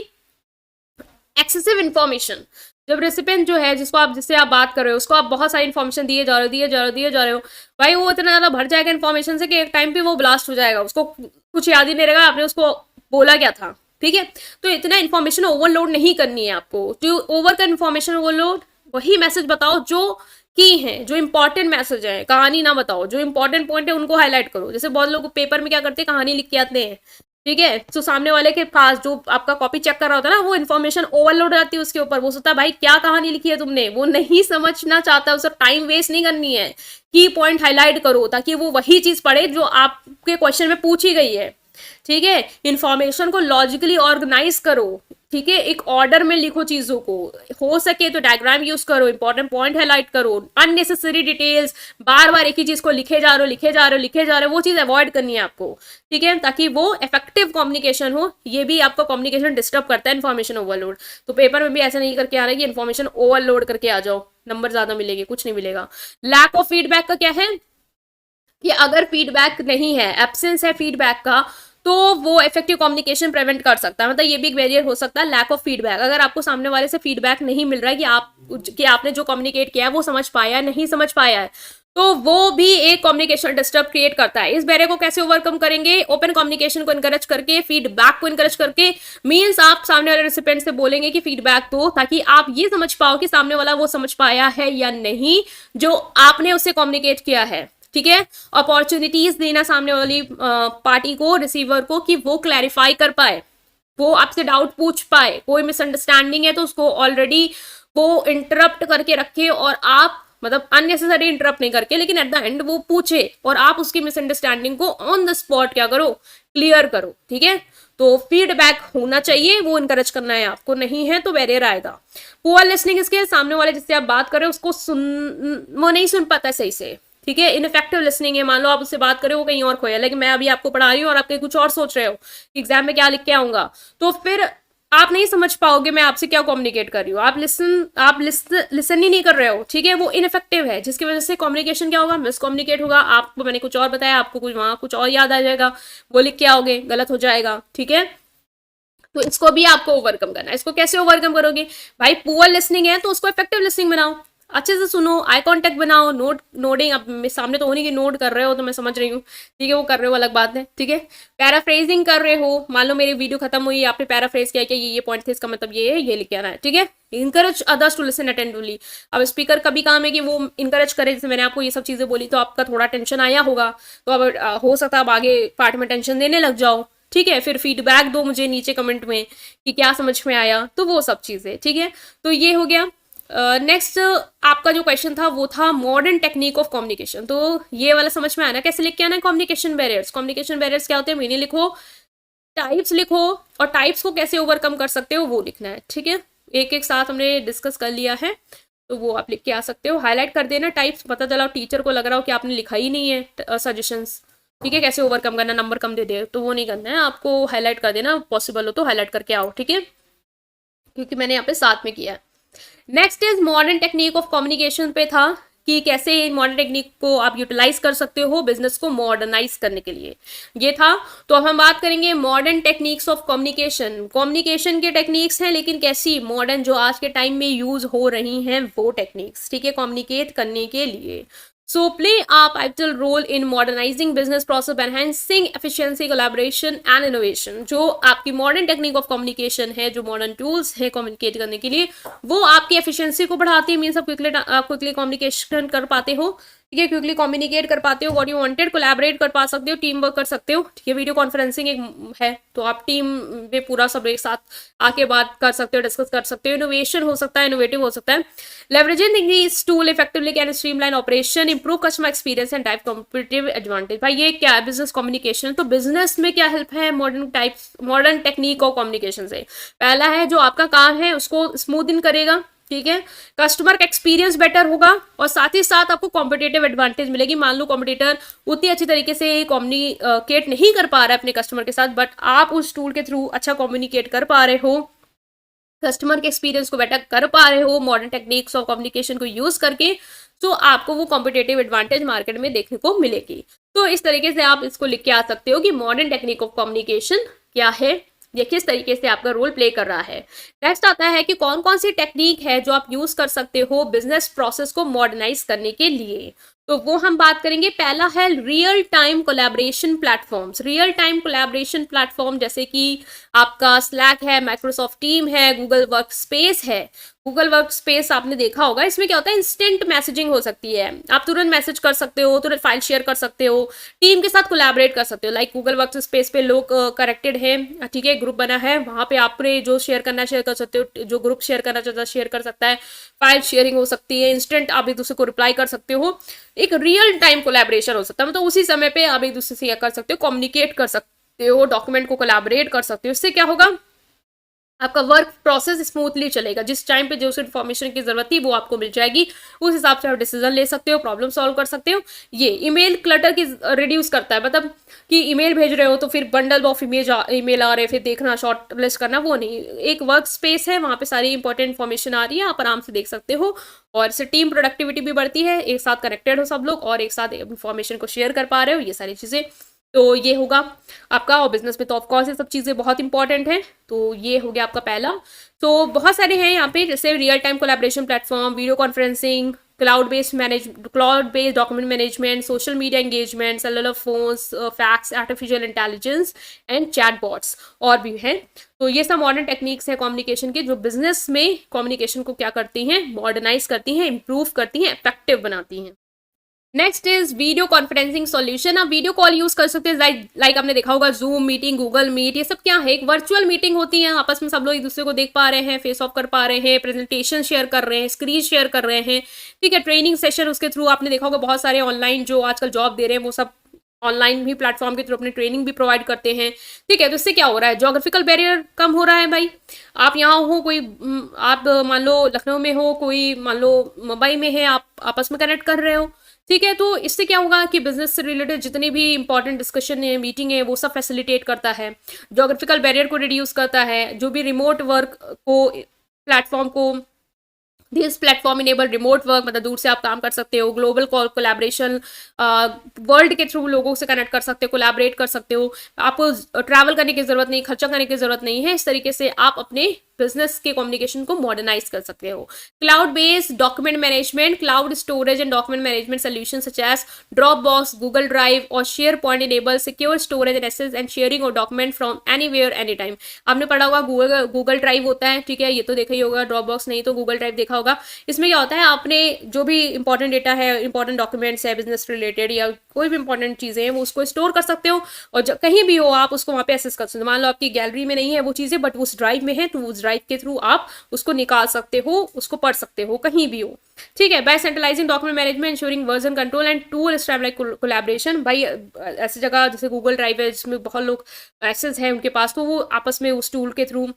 एक्सेसिव इन्फॉर्मेशन। जब रेसिपेंट जो है, जिससे आप बात कर रहे हो, उसको आप बहुत सारी इन्फॉर्मेशन दिए जा रहे हो, भाई वो इतना ज्यादा भर जाएगा इन्फॉर्मेशन से कि एक टाइम पे वो ब्लास्ट हो जाएगा, उसको कुछ याद ही नहीं रहेगा आपने उसको बोला क्या था। ठीक है, तो इतना इन्फॉर्मेशन ओवरलोड नहीं करनी है आपको। तो ओवर का इन्फॉर्मेशन ओवरलोड, वही मैसेज बताओ जो की है, जो इंपॉर्टेंट मैसेज है। कहानी ना बताओ, जो इंपॉर्टेंट पॉइंट है उनको हाईलाइट करो। जैसे बहुत लोग पेपर में क्या करते हैं, कहानी लिख के आते हैं, ठीक है, तो सामने वाले के पास जो आपका कॉपी चेक कर रहा होता है ना, वो इन्फॉर्मेशन ओवरलोड रहती है उसके ऊपर। वो सोचता है भाई क्या कहानी लिखी है तुमने, वो नहीं समझना चाहता, उसे टाइम वेस्ट नहीं करनी है। की पॉइंट हाईलाइट करो ताकि वो वही चीज पढ़े जो आपके क्वेश्चन में पूछी गई है। ठीक है, इंफॉर्मेशन को लॉजिकली ऑर्गेनाइज करो। ठीक है, एक ऑर्डर में लिखो चीजों को, हो सके तो डायग्राम यूज करो, इंपॉर्टेंट पॉइंट हाईलाइट करो। अननेसेसरी डिटेल्स, बार बार एक ही चीज को लिखे जा रहे हो, वो चीज अवॉइड करनी है आपको। ठीक है, ताकि वो इफेक्टिव कम्युनिकेशन हो। ये भी आपका कम्युनिकेशन डिस्टर्ब करता है, इन्फॉर्मेशन ओवरलोड। तो पेपर में भी ऐसा नहीं करके आ रहा है कि इन्फॉर्मेशन ओवरलोड करके आ जाओ, नंबर ज्यादा मिलेंगे, कुछ नहीं मिलेगा। लैक ऑफ फीडबैक का क्या है कि अगर फीडबैक नहीं है, एब्सेंस है फीडबैक का, तो वो इफेक्टिव कम्युनिकेशन प्रिवेंट कर सकता है। मतलब ये भी एक बैरियर हो सकता है, लैक ऑफ फीडबैक। अगर आपको सामने वाले से फीडबैक नहीं मिल रहा है कि आपने जो कम्युनिकेट किया है वो समझ पाया, नहीं समझ पाया है, तो वो भी एक कम्युनिकेशन डिस्टर्ब क्रिएट करता है। इस बैरियर को कैसे ओवरकम करेंगे? ओपन कम्युनिकेशन को इनकरेज करके, फीडबैक को इनकरेज करके। मीन्स आप सामने वाले रेसिपेंट से बोलेंगे कि फीडबैक दो, ताकि आप ये समझ पाओ कि सामने वाला वो समझ पाया है या नहीं जो आपने उससे कम्युनिकेट किया है। ठीक है, अपॉर्चुनिटीज देना सामने वाली पार्टी को, रिसीवर को, कि वो क्लैरिफाई कर पाए, वो आपसे डाउट पूछ पाए। कोई मिसअंडरस्टैंडिंग है तो उसको ऑलरेडी वो इंटरप्ट करके रखे, और आप मतलब अननेसेसरी इंटरप्ट नहीं करके, लेकिन एट द एंड वो पूछे और आप उसकी मिसअंडरस्टैंडिंग को ऑन द स्पॉट क्या करो, क्लियर करो। ठीक है, तो फीडबैक होना चाहिए, वो इनकरेज करना है आपको, नहीं है तो बैरियर आएगा। पुअर लिसनिंग इसके, सामने वाले जिससे आप बात कर रहे हो उसको वो नहीं सुन पाता सही से। ठीक है, इनफेक्टिव लिसनिंग है। मान लो आप उससे बात करें, वो कहीं और खोया, लेकिन मैं अभी आपको पढ़ा रही हूँ और आप कहीं कुछ और सोच रहे हो एग्जाम में क्या लिख के आऊंगा, तो फिर आप नहीं समझ पाओगे मैं आपसे क्या कम्युनिकेट कर रही हूँ। आप लिसन ही नहीं कर रहे हो। ठीक है, वो इनफेक्टिव है, जिसकी वजह से कम्युनिकेशन क्या होगा, मिसकम्युनिकेट होगा। आपको मैंने कुछ और बताया, आपको कुछ वहां कुछ और याद आ जाएगा, वो लिख के आओगे, गलत हो जाएगा। ठीक है, तो इसको भी आपको ओवरकम करना है। इसको कैसे ओवरकम करोगे? भाई पुअर लिसनिंग है तो उसको इफेक्टिव लिसनिंग बनाओ, अच्छे से सुनो, आई कांटेक्ट बनाओ, नोडिंग। अब सामने तो होनी कि नोट कर रहे हो, तो मैं समझ रही हूँ, ठीक है, वो कर रहे हो अलग बात है। ठीक है, पैराफ्रेजिंग कर रहे हो, मान लो मेरी वीडियो खत्म हुई, आपने पैराफ्रेज किया कि ये पॉइंट थे, इसका मतलब ये है, ये लिख के आना है। ठीक है, encourage others to listen attentively. अब स्पीकर का भी काम है कि वो इनकरेज करे। जैसे मैंने आपको ये सब चीजें बोली तो आपका थोड़ा टेंशन आया होगा, तो अब हो सकता है अब आगे पार्ट में टेंशन देने लग जाओ। ठीक है, फिर फीडबैक दो मुझे नीचे कमेंट में कि क्या समझ में आया, तो वो सब चीजें। ठीक है, तो ये हो गया। नेक्स्ट आपका जो क्वेश्चन था वो था मॉडर्न टेक्निक ऑफ कम्युनिकेशन। तो ये वाला समझ में आना, कैसे लिख के आना है कम्युनिकेशन बैरियर्स। कम्युनिकेशन बैरियर्स क्या होते हैं, मीनिंग लिखो, टाइप्स लिखो, और टाइप्स को कैसे ओवरकम कर सकते हो वो लिखना है। ठीक है, एक एक साथ हमने डिस्कस कर लिया है, तो वो आप लिख के आ सकते हो। हाईलाइट कर देना टाइप्स, पता चला टीचर को लग रहा हो कि आपने लिखा ही नहीं है सजेशंस। ठीक है, कैसे ओवरकम करना, नंबर कम दे दे, तो वो नहीं करना है आपको, हाईलाइट कर देना, पॉसिबल हो तो हाईलाइट करके आओ। ठीक है, क्योंकि मैंने यहाँ पे साथ में किया है। Next is modern technique of communication पे था कि कैसे मॉडर्न टेक्निक को आप यूटिलाइज कर सकते हो बिजनेस को मॉडर्नाइज करने के लिए, ये था। तो अब हम बात करेंगे modern techniques of communication. Communication के टेक्निक्स हैं, लेकिन कैसी मॉडर्न, जो आज के टाइम में यूज हो रही हैं वो टेक्निक्स। ठीक है, कम्युनिकेट करने के लिए। So play a pivotal role in modernising business process, enhancing efficiency, collaboration and innovation. जो आपकी मॉडर्न टेक्निक ऑफ कम्युनिकेशन है, जो मॉडर्न टूल्स है कम्युनिकेट करने के लिए, वो आपकी एफिशिएंसी को बढ़ाती है, मीन्स आप क्विकली कम्युनिकेशन कर पाते हो, ठीक है, क्विकली कम्युनिकेट कर पाते हो, व्हाट यू वांटेड, कोलैबोरेट कर पा सकते हो, टीम वर्क कर सकते हो, ठीक है। वीडियो कॉन्फ्रेंसिंग एक है, तो आप टीम में पूरा सब एक साथ आके बात कर सकते हो, डिस्कस कर सकते हो। इनोवेशन हो सकता है, इनोवेटिव हो सकता है। Leveraging this tool effectively can streamline operation, improve customer experience and drive competitive advantage. भाई ये क्या है? Business communication. तो बिजनेस में क्या हेल्प है मॉडर्न टेक्निक और कम्युनिकेशन से? पहला है जो आपका काम है उसको स्मूथिंग करेगा, ठीक है, कस्टमर का एक्सपीरियंस बेटर होगा, और साथ ही साथ आपको कॉम्पिटेटिव एडवांटेज मिलेगी। मान लो कॉम्पिटिटर उतनी अच्छी तरीके से कम्युनिकेट नहीं कर पा रहा है अपने कस्टमर के साथ, बट आप उस टूल के थ्रू अच्छा कम्युनिकेट कर पा रहे हो, कस्टमर के एक्सपीरियंस को बेटर कर पा रहे हो मॉडर्न टेक्निक्स ऑफ कम्युनिकेशन को यूज करके, तो आपको वो कॉम्पिटेटिव एडवांटेज मार्केट में देखने को मिलेगी। तो इस तरीके से आप इसको लिख के आ सकते हो कि मॉडर्न टेक्निक ऑफ कम्युनिकेशन क्या है, ये किस तरीके से आपका रोल प्ले कर रहा है। नेक्स्ट आता है कि कौन कौन सी टेक्निक है जो आप यूज कर सकते हो बिजनेस प्रोसेस को मॉडर्नाइज करने के लिए, तो वो हम बात करेंगे। पहला है real time collaboration platforms. Real time collaboration platform जैसे कि आपका स्लैक है, माइक्रोसॉफ्ट टीम है, गूगल वर्क स्पेस है। गूगल वर्क स्पेस आपने देखा होगा, इसमें क्या होता है, इंस्टेंट मैसेजिंग हो सकती है, आप तुरंत मैसेज कर सकते हो, तुरंत फाइल शेयर कर सकते हो, टीम के साथ कोलैबोरेट कर सकते हो। लाइक गूगल वर्क स्पेस पे लोग कनेक्टेड हैं, ठीक है, ग्रुप बना है, वहां पे आपने जो शेयर करना शेयर कर सकते हो, जो ग्रुप शेयर करना चाहता है शेयर कर सकता है, फाइल शेयरिंग हो सकती है, इंस्टेंट आप एक दूसरे को रिप्लाई कर सकते हो, एक रियल टाइम कोलैबोरेशन हो सकता है, मतलब उसी समय पे आप एक दूसरे से कर सकते हो, कम्युनिकेट कर सकते हो, डॉक्यूमेंट को कोलैबोरेट कर सकते हो। इससे क्या होगा, आपका वर्क प्रोसेस स्मूथली चलेगा, जिस टाइम पे जो उस इन्फॉर्मेशन की जरूरत थी वो आपको मिल जाएगी, उस हिसाब से आप डिसीजन ले सकते हो, प्रॉब्लम सॉल्व कर सकते हो। ये ईमेल क्लटर की रिड्यूस करता है, मतलब कि ईमेल भेज रहे हो तो फिर बंडल ऑफ ईमेल आ रहे, फिर देखना, शॉर्ट लिस्ट करना, वो नहीं। एक वर्क स्पेस है, वहाँ पे सारी इंपॉर्टेंट इन्फॉर्मेशन आ रही है, आप आराम से देख सकते हो, और इससे टीम प्रोडक्टिविटी भी बढ़ती है, एक साथ कनेक्टेड हो सब लोग और एक साथ इन्फॉर्मेशन को शेयर कर पा रहे हो, ये सारी चीज़ें। तो ये होगा आपका, और बिजनेस में तो ऑफकोर्स ये सब चीज़ें बहुत इंपॉर्टेंट हैं। तो ये हो गया आपका पहला। तो बहुत सारे हैं यहाँ पे, जैसे real time collaboration platform, video conferencing, cloud based document management, social media engagement, cellular phones, fax, artificial intelligence and chatbots, और भी हैं। तो ये सब मॉडर्न टेक्निक्स हैं कम्युनिकेशन की, जो बिजनेस में कम्युनिकेशन को क्या करती हैं, मॉडर्नाइज करती हैं, इंप्रूव करती हैं, इफेक्टिव बनाती हैं। Next is video conferencing solution. आप वीडियो कॉल यूज कर सकते हैं, लाइक आपने देखा होगा जूम मीटिंग, गूगल मीट, ये सब क्या है, एक वर्चुअल मीटिंग होती है, आपस में सब लोग एक दूसरे को देख पा रहे हैं, फेस ऑफ कर पा रहे हैं, प्रेजेंटेशन शेयर कर रहे हैं, स्क्रीन शेयर कर रहे हैं, ठीक है, ट्रेनिंग सेशन उसके थ्रू। आपने देखा होगा बहुत सारे ऑनलाइन जो आजकल जॉब दे रहे हैं वो सब ऑनलाइन भी प्लेटफॉर्म के थ्रू अपनी ट्रेनिंग भी प्रोवाइड करते हैं, ठीक है। तो इससे क्या हो रहा है, जोग्राफिकल बैरियर कम हो रहा है भाई। आप यहाँ हो, कोई आप मान लो लखनऊ में हो, कोई मान लो मुंबई में है, आप आपस में कनेक्ट कर रहे हो, ठीक है। तो इससे क्या होगा कि बिजनेस से रिलेटेड जितनी भी इंपॉर्टेंट डिस्कशन है, मीटिंग है, वो सब फैसिलिटेट करता है, जोग्राफिकल बैरियर को रिड्यूस करता है, जो भी रिमोट वर्क को प्लेटफॉर्म को, this platform enable remote work, मतलब दूर से आप काम कर सकते हो, ग्लोबल कोलैबोरेशन, वर्ल्ड के थ्रू लोगों से कनेक्ट कर सकते हो, कोलैबोरेट कर सकते हो, आपको ट्रैवल करने की जरूरत नहीं, खर्चा करने की जरूरत नहीं है। इस तरीके से आप अपने बिजनेस के कम्युनिकेशन को मॉडर्नाइज कर सकते हो। Cloud based document management, cloud storage and document management solution such as Dropbox, Google Drive और SharePoint enable secure storage and access and sharing of document from anywhere any time. आपने पढ़ा होगा Google drive होता है, ठीक है, ये तो देखा ही होगा, ड्रॉपबॉक्स नहीं तो गूगल ड्राइव देखा होगा। इसमें क्या होता है, आपने जो भी इंपॉर्टेंट डेटा है, इंपॉर्टेंट डॉक्यूमेंट्स है बिजनेस रिलेटेड या कोई भी इंपॉर्टेंट चीज़ें हैं, वो उसको स्टोर कर सकते हो, और कहीं भी हो आप उसको वहाँ पे एक्सेस कर सकते हो। मान लो आपकी गैलरी में नहीं है वो चीज़ें, बट उस ड्राइव में है, तो उस ड्राइव के थ्रू आप उसको निकाल सकते हो, उसको पढ़ सकते हो, कहीं भी हो, ठीक है। By centralising document management, ensuring version control and tool streamline collaboration. भाई ऐसी जगह जैसे गूगल ड्राइव है जिसमें बहुत लोग एक्सेस है उनके पास, तो वो आपस में उस टूल के थ्रू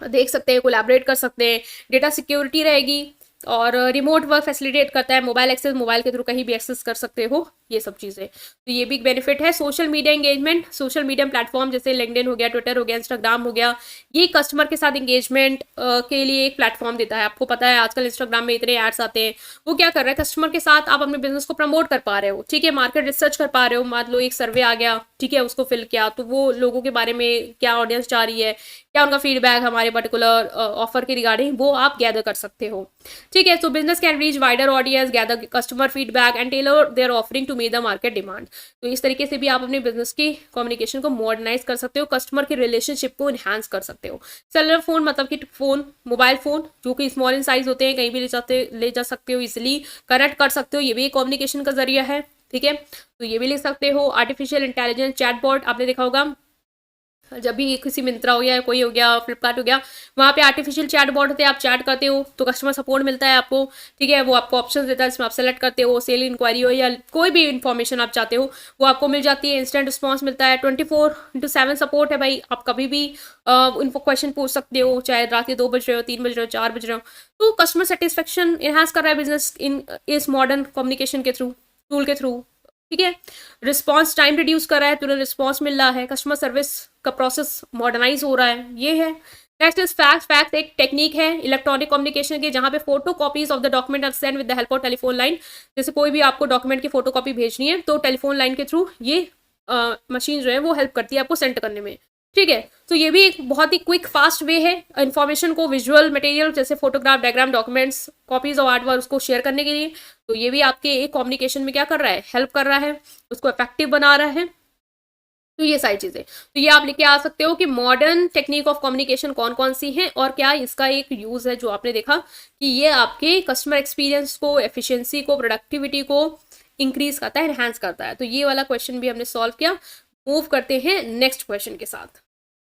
देख सकते हैं, कोलैबोरेट कर सकते हैं, डेटा सिक्योरिटी रहेगी, और रिमोट वर्क फैसिलिटेट करता है, मोबाइल एक्सेस, मोबाइल के थ्रू कहीं भी एक्सेस कर सकते हो, ये सब चीज़ें, तो ये भी एक बेनिफिट है। Social media engagement, social media platform जैसे लिंक्डइन हो गया, ट्विटर हो गया, इंस्टाग्राम हो गया, ये कस्टमर के साथ एंगेजमेंट के लिए एक प्लेटफॉर्म देता है। आपको पता है आजकल इंस्टाग्राम में इतने एड्स आते हैं, वो क्या कर रहा है, कस्टमर के साथ आप अपने बिजनेस को प्रमोट कर पा रहे हो, ठीक है, मार्केट रिसर्च कर पा रहे हो। मान लो एक सर्वे आ गया, ठीक है, उसको फिल किया, तो वो लोगों के बारे में क्या ऑडियंस चाह रही है, क्या उनका फीडबैक हमारे पर्टिकुलर ऑफर के रिगार्डिंग, वो आप गैदर कर सकते हो, ठीक है। So business can reach wider audience, gather customer feedback and tailor their offering to meet the market demand. तो इस तरीके से भी आप अपने बिजनेस की कम्युनिकेशन को मॉडर्नाइज कर सकते हो, कस्टमर के रिलेशनशिप को इन्हांस कर सकते हो। सेलुलर फोन मतलब कि फोन, मोबाइल फोन जो कि स्मॉल इन साइज होते हैं, कहीं भी ले जा सकते हो, इजिली कनेक्ट कर सकते हो, ये भी एक कम्युनिकेशन का जरिया है, ठीक है। तो ये भी लिख सकते हो। आर्टिफिशियल इंटेलिजेंस चैटबॉट आपने देखा होगा, जब भी किसी मिंत्रा हो गया, कोई हो गया, फ्लिपकार्ट हो गया, वहाँ पे आर्टिफिशियल चैट बॉट होते हैं, आप चैट करते हो तो कस्टमर सपोर्ट मिलता है आपको, ठीक है। वो आपको ऑप्शन देता है जिसमें आप सेलेक्ट करते हो, सेल इंक्वायरी हो या कोई भी इन्फॉर्मेशन आप चाहते हो वो आपको मिल जाती है, इंस्टेंट रिस्पॉन्स मिलता है, 24/7 सपोर्ट है भाई, आप कभी भी इनको क्वेश्चन पूछ सकते हो, चाहे रात के 2 बज रहे हो, 3 बज रहे हो, 4 बज रहे हो। तो कस्टमर सेटिस्फेक्शन इनहांस कर रहा है बिजनेस इन इस मॉडर्न कम्युनिकेशन के थ्रू, टूल के थ्रू, ठीक है। रिस्पॉन्स टाइम रिड्यूस कर रहा है, तुरंत रिस्पॉन्स मिल रहा है, कस्टमर सर्विस का प्रोसेस मॉडर्नाइज हो रहा है, ये है। Next is fax. फैक्स एक टेक्निक है इलेक्ट्रॉनिक कम्युनिकेशन की, जहां पे photocopies of the document are send with the help of telephone line. जैसे कोई भी आपको डॉक्यूमेंट की फोटो कॉपी भेजनी है तो टेलीफोन लाइन के थ्रू ये मशीन जो है वो हेल्प करती है आपको सेंड करने में, ठीक है। तो ये भी एक बहुत ही क्विक फास्ट वे है इन्फॉर्मेशन को, विजुअल मटेरियल जैसे photograph, diagram, documents, copies of art work उसको शेयर करने के लिए। तो ये भी आपके एक कम्युनिकेशन में क्या कर रहा है, हेल्प कर रहा है, उसको इफेक्टिव बना रहा है। तो ये सारी चीजें, तो ये आप लिख आ सकते हो कि मॉडर्न टेक्निक ऑफ कम्युनिकेशन कौन कौन सी हैं और क्या इसका एक यूज है, जो आपने देखा कि ये आपके कस्टमर एक्सपीरियंस को, एफिशिएंसी को, प्रोडक्टिविटी को इंक्रीज करता है, एनहांस करता है। तो ये वाला क्वेश्चन भी हमने सॉल्व किया। मूव करते हैं नेक्स्ट क्वेश्चन के साथ।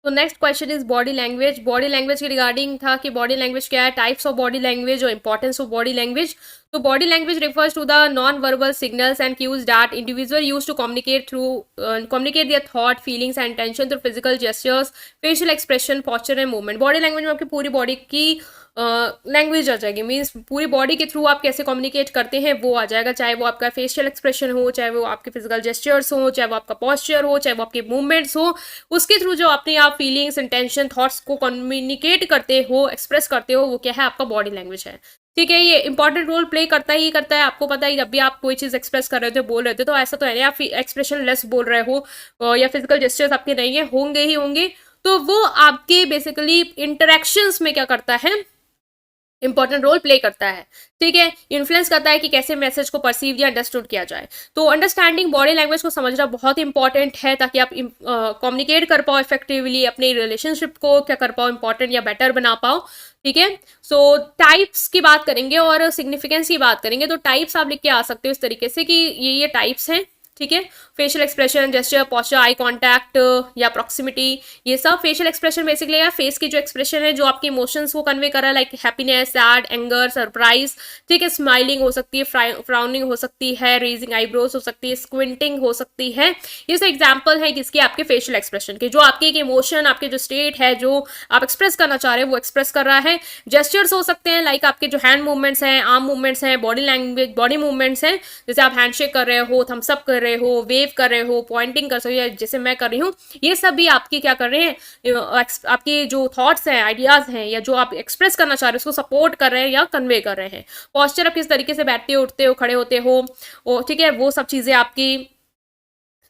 तो next question is body language. Body language के रिगार्डिंग था कि बॉडी लैंग्वेज क्या है, टाइप्स ऑफ बॉडी लैंग्वेज और इंपॉर्टेंस ऑफ बॉडी लैंग्वेज। तो body language refers to the non verbal signals and cues that individual use to communicate their thought, feelings and intention through physical gestures, facial expression, posture and movement. Body language में आपकी पूरी body की language आ जाएगी, means पूरी body के through आप कैसे communicate करते हैं वो आ जाएगा, चाहे वो आपका फेशियल एक्सप्रेशन हो, चाहे वो आपके फिजिकल जेस्चर्स हो, चाहे वो आपका पोस्चर हो, चाहे वो आपके मूवमेंट्स हो, उसके थ्रू जो अपने आप फीलिंग्स, इंटेंशन, थॉट्स को कम्युनिकेट करते हो, एक्सप्रेस करते हो, वो क्या है, आपका बॉडी लैंग्वेज है, ठीक है। ये इंपॉर्टेंट रोल प्ले करता ही करता है। आपको पता है जब भी आप कोई चीज़ एक्सप्रेस कर रहे हो, बोल रहे थे, तो ऐसा तो है नहीं आप एक्सप्रेशन लेस बोल रहे हो या फिजिकल जेस्चर्स आपके नहीं है, होंगे ही होंगे। तो वो आपके बेसिकली इंटरेक्शंस में क्या करता है, इंपॉर्टेंट रोल प्ले करता है, ठीक है। इन्फ्लुएंस करता है कि कैसे मैसेज को परसीव या अंडरस्टूड किया जाए। तो अंडरस्टैंडिंग बॉडी लैंग्वेज को समझना बहुत इंपॉर्टेंट है, ताकि आप कम्युनिकेट कर पाओ इफेक्टिवली, अपने रिलेशनशिप को क्या कर पाओ, इंपॉर्टेंट या बेटर बना पाओ, ठीक है। सो टाइप्स की बात करेंगे और सिग्निफिकेंस की बात करेंगे। तो टाइप्स आप लिख के आ सकते हो इस तरीके से कि ये टाइप्स हैं, ठीक है। Facial expression, gesture, posture, eye contact या प्रॉक्सिमिटी, ये सब फेशियल एक्सप्रेशन बेसिकली है फेस की जो एक्सप्रेशन है जो आपके इमोशंस को कन्वे कर रहा है, like happiness, sad, anger, surprise, ठीक है। स्माइलिंग हो सकती है, फ्राउनिंग हो सकती है, रेजिंग आईब्रोज हो सकती है, स्क्विंटिंग हो सकती है। ये सब एग्जाम्पल है किसके, आपके फेशियल एक्सप्रेशन के, जो आपके एक इमोशन, आपके जो स्टेट है, जो आप एक्सप्रेस करना चाह रहे हो वो एक्सप्रेस कर रहा है। जेस्चर्स हो सकते हैं लाइक आपके जो हैंड मूवमेंट्स हैं, आर्म मूवमेंट्स हैं, बॉडी लैंग्वेज, बॉडी मूवमेंट्स हैं, जैसे आप हैंडशेक कर रहे हो, थम्स अप कर रहे हो, वेव कर रहे हो, पॉइंटिंग कर सकते हो, जैसे मैं कर रही हूँ, ये सब भी आपकी क्या कर रहे हैं, आपके जो थॉट्स हैं, आइडियाज हैं, या जो आप एक्सप्रेस करना चाह रहे हो उसको सपोर्ट कर रहे हैं या कन्वे कर रहे हैं। पोस्चर आप किस तरीके से बैठते हो, उठते हो, खड़े होते हो, ठीक है, वो सब चीजें आपकी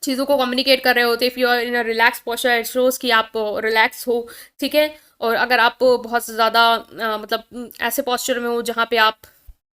चीज़ों को कम्युनिकेट कर रहे होते। If you are in a relax posture, it shows कि आप रिलैक्स हो, ठीक है। और अगर आप बहुत ज़्यादा मतलब ऐसे पोस्चर में हो जहाँ पे आप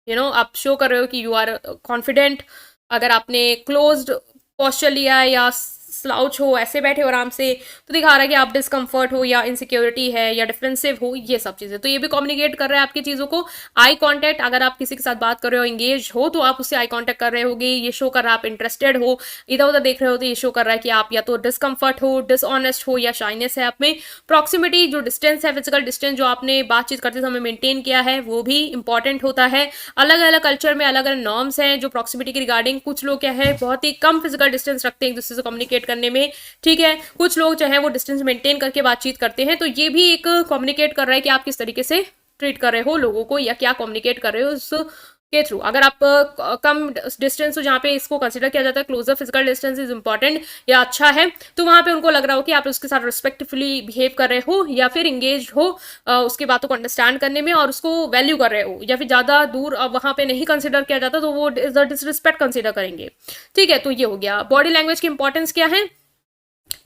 आप शो कर रहे हो कि यू आर कॉन्फिडेंट, अगर आपने क्लोज्ड पोस्चर लिया है या स्लाउच हो, ऐसे बैठे हो आराम से, तो दिखा रहा है कि आप डिस्कम्फर्ट हो या इनसिक्योरिटी है या डिफेंसिव हो, ये सब चीज़ें। तो ये भी कम्युनिकेट कर रहा है आपकी चीज़ों को। आई कांटेक्ट, अगर आप किसी के साथ बात कर रहे हो, एंगेज हो, तो आप उससे आई कांटेक्ट कर रहे होगे, ये शो कर रहा है आप इंटरेस्टेड हो। इधर उधर देख रहे हो तो ये शो कर रहा है कि आप या तो डिस्कम्फर्ट हो, डिसऑनेस्ट हो या शाइनेस है आप में। प्रॉक्सिमिटी, जो डिस्टेंस है, फिजिकल डिस्टेंस जो आपने बातचीत करते समय मेंटेन किया है, वो भी इंपॉर्टेंट होता है। अलग अलग कल्चर में अलग अलग नॉर्म्स हैं जो प्रॉक्सिमिटी के रिगार्डिंग, कुछ लोग क्या है बहुत ही कम फिजिकल डिस्टेंस रखते हैं एक दूसरे से कम्युनिकेट करने में, ठीक है। कुछ लोग जो है वो डिस्टेंस मेंटेन करके बातचीत करते हैं। तो ये भी एक कम्युनिकेट कर रहा है कि आप किस तरीके से ट्रीट कर रहे हो लोगों को, या क्या कम्युनिकेट कर रहे हो उस के थ्रू। अगर आप कम डिस्टेंस हो जहाँ पे इसको कंसिडर किया जाता है closer physical distance is important या अच्छा है, तो वहाँ पे उनको लग रहा हो कि आप उसके साथ रिस्पेक्टफुली बिहेव कर रहे हो या फिर इंगेज हो उसकी बातों को अंडरस्टैंड करने में और उसको वैल्यू कर रहे हो, या फिर ज़्यादा दूर वहाँ पे नहीं कंसिडर किया जाता तो वो डिसरिस्पेक्ट कंसिडर करेंगे। ठीक है, तो ये हो गया। बॉडी लैंग्वेज की इंपॉर्टेंस क्या है?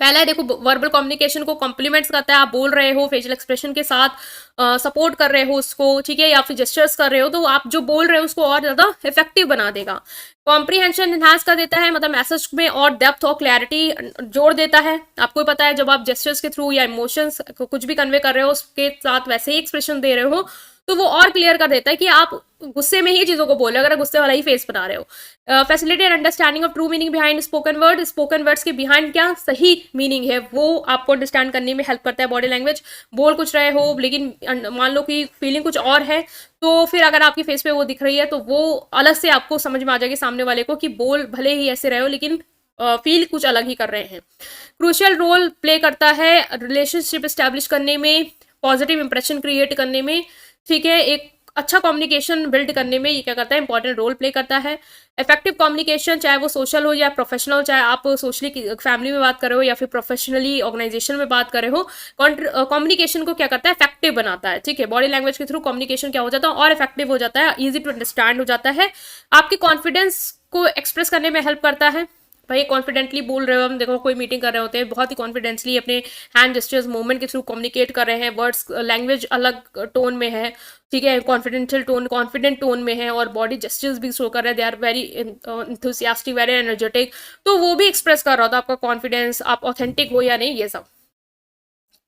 पहला है, देखो वर्बल कम्युनिकेशन को कॉम्प्लीमेंट्स करता है, आप बोल रहे हो फेशियल एक्सप्रेशन के साथ सपोर्ट कर रहे हो उसको, ठीक है, या फिर जेस्चर्स कर रहे हो तो आप जो बोल रहे हो उसको और ज़्यादा इफेक्टिव बना देगा। कॉम्प्रीहेंशन इन्हांस कर देता है, मतलब मैसेज में और डेप्थ और क्लैरिटी जोड़ देता है। आपको भी पता है जब आप जेस्चर्स के थ्रू या इमोशंस कुछ भी कन्वे कर रहे हो उसके साथ वैसे ही एक्सप्रेशन दे रहे हो तो वो और क्लियर कर देता है कि आप गुस्से में ही चीज़ों को बोल रहे हो, अगर गुस्से वाला ही फेस बना रहे हो। Facilitate understanding of true meaning behind spoken word, spoken words के बिहाइंड क्या सही मीनिंग है वो आपको अंडरस्टैंड करने में हेल्प करता है बॉडी लैंग्वेज। बोल कुछ रहे हो लेकिन मान लो कि फीलिंग कुछ और है, तो फिर अगर आपके फेस पे वो दिख रही है तो वो अलग से आपको समझ में आ जाएगी सामने वाले को कि बोल भले ही ऐसे रहे हो लेकिन फील कुछ अलग ही कर रहे हैं। क्रूशियल रोल प्ले करता है रिलेशनशिप इस्टेब्लिश करने में, पॉजिटिव इंप्रेशन क्रिएट करने में, ठीक है, एक अच्छा कम्युनिकेशन बिल्ड करने में ये क्या करता है, इंपॉर्टेंट रोल प्ले करता है। इफेक्टिव कम्युनिकेशन, चाहे वो सोशल हो या प्रोफेशनल, चाहे आप सोशली फैमिली में बात कर रहे हो या फिर प्रोफेशनली ऑर्गेनाइजेशन में बात कर रहे हो, कम्युनिकेशन को क्या करता है, इफेक्टिव बनाता है। ठीक है, बॉडी लैंग्वेज के थ्रू कम्युनिकेशन क्या हो जाता है और इफेक्टिव हो जाता है, ईजी टू अंडरस्टैंड हो जाता है, आपके कॉन्फिडेंस को एक्सप्रेस करने में हेल्प करता है। भाई कॉन्फिडेंटली बोल रहे हो, हम देखो कोई मीटिंग कर रहे होते हैं बहुत ही कॉन्फिडेंसली अपने हैंड जेस्चर्स मूवमेंट के थ्रू कम्युनिकेट कर रहे हैं, वर्ड्स लैंग्वेज अलग टोन में है, ठीक है, कॉन्फिडेंशियल टोन कॉन्फिडेंट टोन में है और बॉडी जेस्चर्स भी शो कर रहे हैं, they are very enthusiastic, very energetic, तो वो भी एक्सप्रेस कर रहा होता है आपका कॉन्फिडेंस, आप ऑथेंटिक हो या नहीं, ये सब।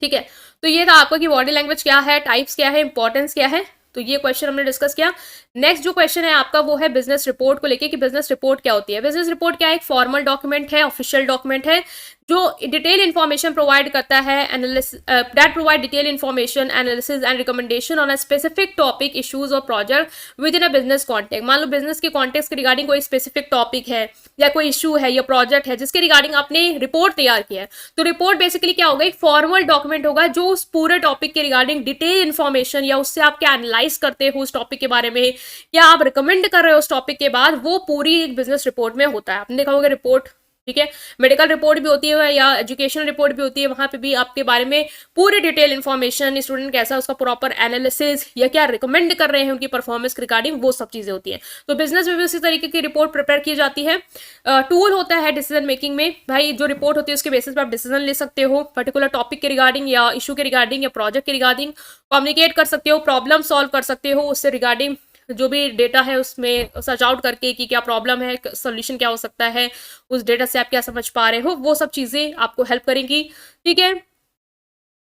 ठीक है, तो ये था आपका कि बॉडी लैंग्वेज क्या है, टाइप्स क्या है, इंपॉर्टेंस क्या है, तो ये क्वेश्चन हमने डिस्कस किया। नेक्स्ट जो क्वेश्चन है आपका वो है बिजनेस रिपोर्ट को लेके कि बिजनेस रिपोर्ट क्या होती है। बिजनेस रिपोर्ट क्या है, एक फॉर्मल डॉक्यूमेंट है, ऑफिशियल डॉक्यूमेंट है जो डिटेल इन्फॉर्मेशन प्रोवाइड करता है, that provide detail information, analysis and recommendation on a specific topic, issues और project with in a business context. मान लो बिजनेस के कॉन्टेक्ट के रिगार्डिंग कोई स्पेसिफिक टॉपिक है या कोई इशू है या प्रोजेक्ट है जिसके रिगार्डिंग आपने रिपोर्ट तैयार किया है, तो रिपोर्ट बेसिकली क्या होगा, एक फॉर्मल डॉक्यूमेंट होगा जो उस पूरे टॉपिक के रिगार्डिंग डिटेल इन्फॉर्मेशन या उससे आप क्या एनालाइज करते हो उस टॉपिक के बारे में या आप रिकमेंड कर रहे हो उस टॉपिक के बाद, वो पूरी एक बिजनेस रिपोर्ट में होता है। आपने देखा होगा रिपोर्ट, ठीक है, मेडिकल रिपोर्ट भी होती है या एजुकेशनल रिपोर्ट भी होती है, वहां पे भी आपके बारे में पूरी डिटेल इन्फॉर्मेशन, स्टूडेंट कैसा, उसका प्रॉपर एनालिसिस या क्या रिकमेंड कर रहे हैं उनकी परफॉर्मेंस के रिगार्डिंग, वो सब चीजें होती हैं। तो बिजनेस में भी उसी तरीके की रिपोर्ट प्रिपेयर की जाती है। टूल होता है डिसीजन मेकिंग में, भाई जो रिपोर्ट होती है उसके बेसिस पर आप डिसीजन ले सकते हो, पर्टिकुलर टॉपिक के रिगार्डिंग या इशू के रिगार्डिंग या प्रोजेक्ट के रिगार्डिंग कम्युनिकेट कर सकते हो, प्रॉब्लम सॉल्व कर सकते हो उससे रिगार्डिंग, जो भी डेटा है उसमें सर्च आउट करके कि क्या प्रॉब्लम है, सोल्यूशन क्या हो सकता है, उस डेटा से आप क्या समझ पा रहे हो, वो सब चीज़ें आपको हेल्प करेंगी। ठीक है,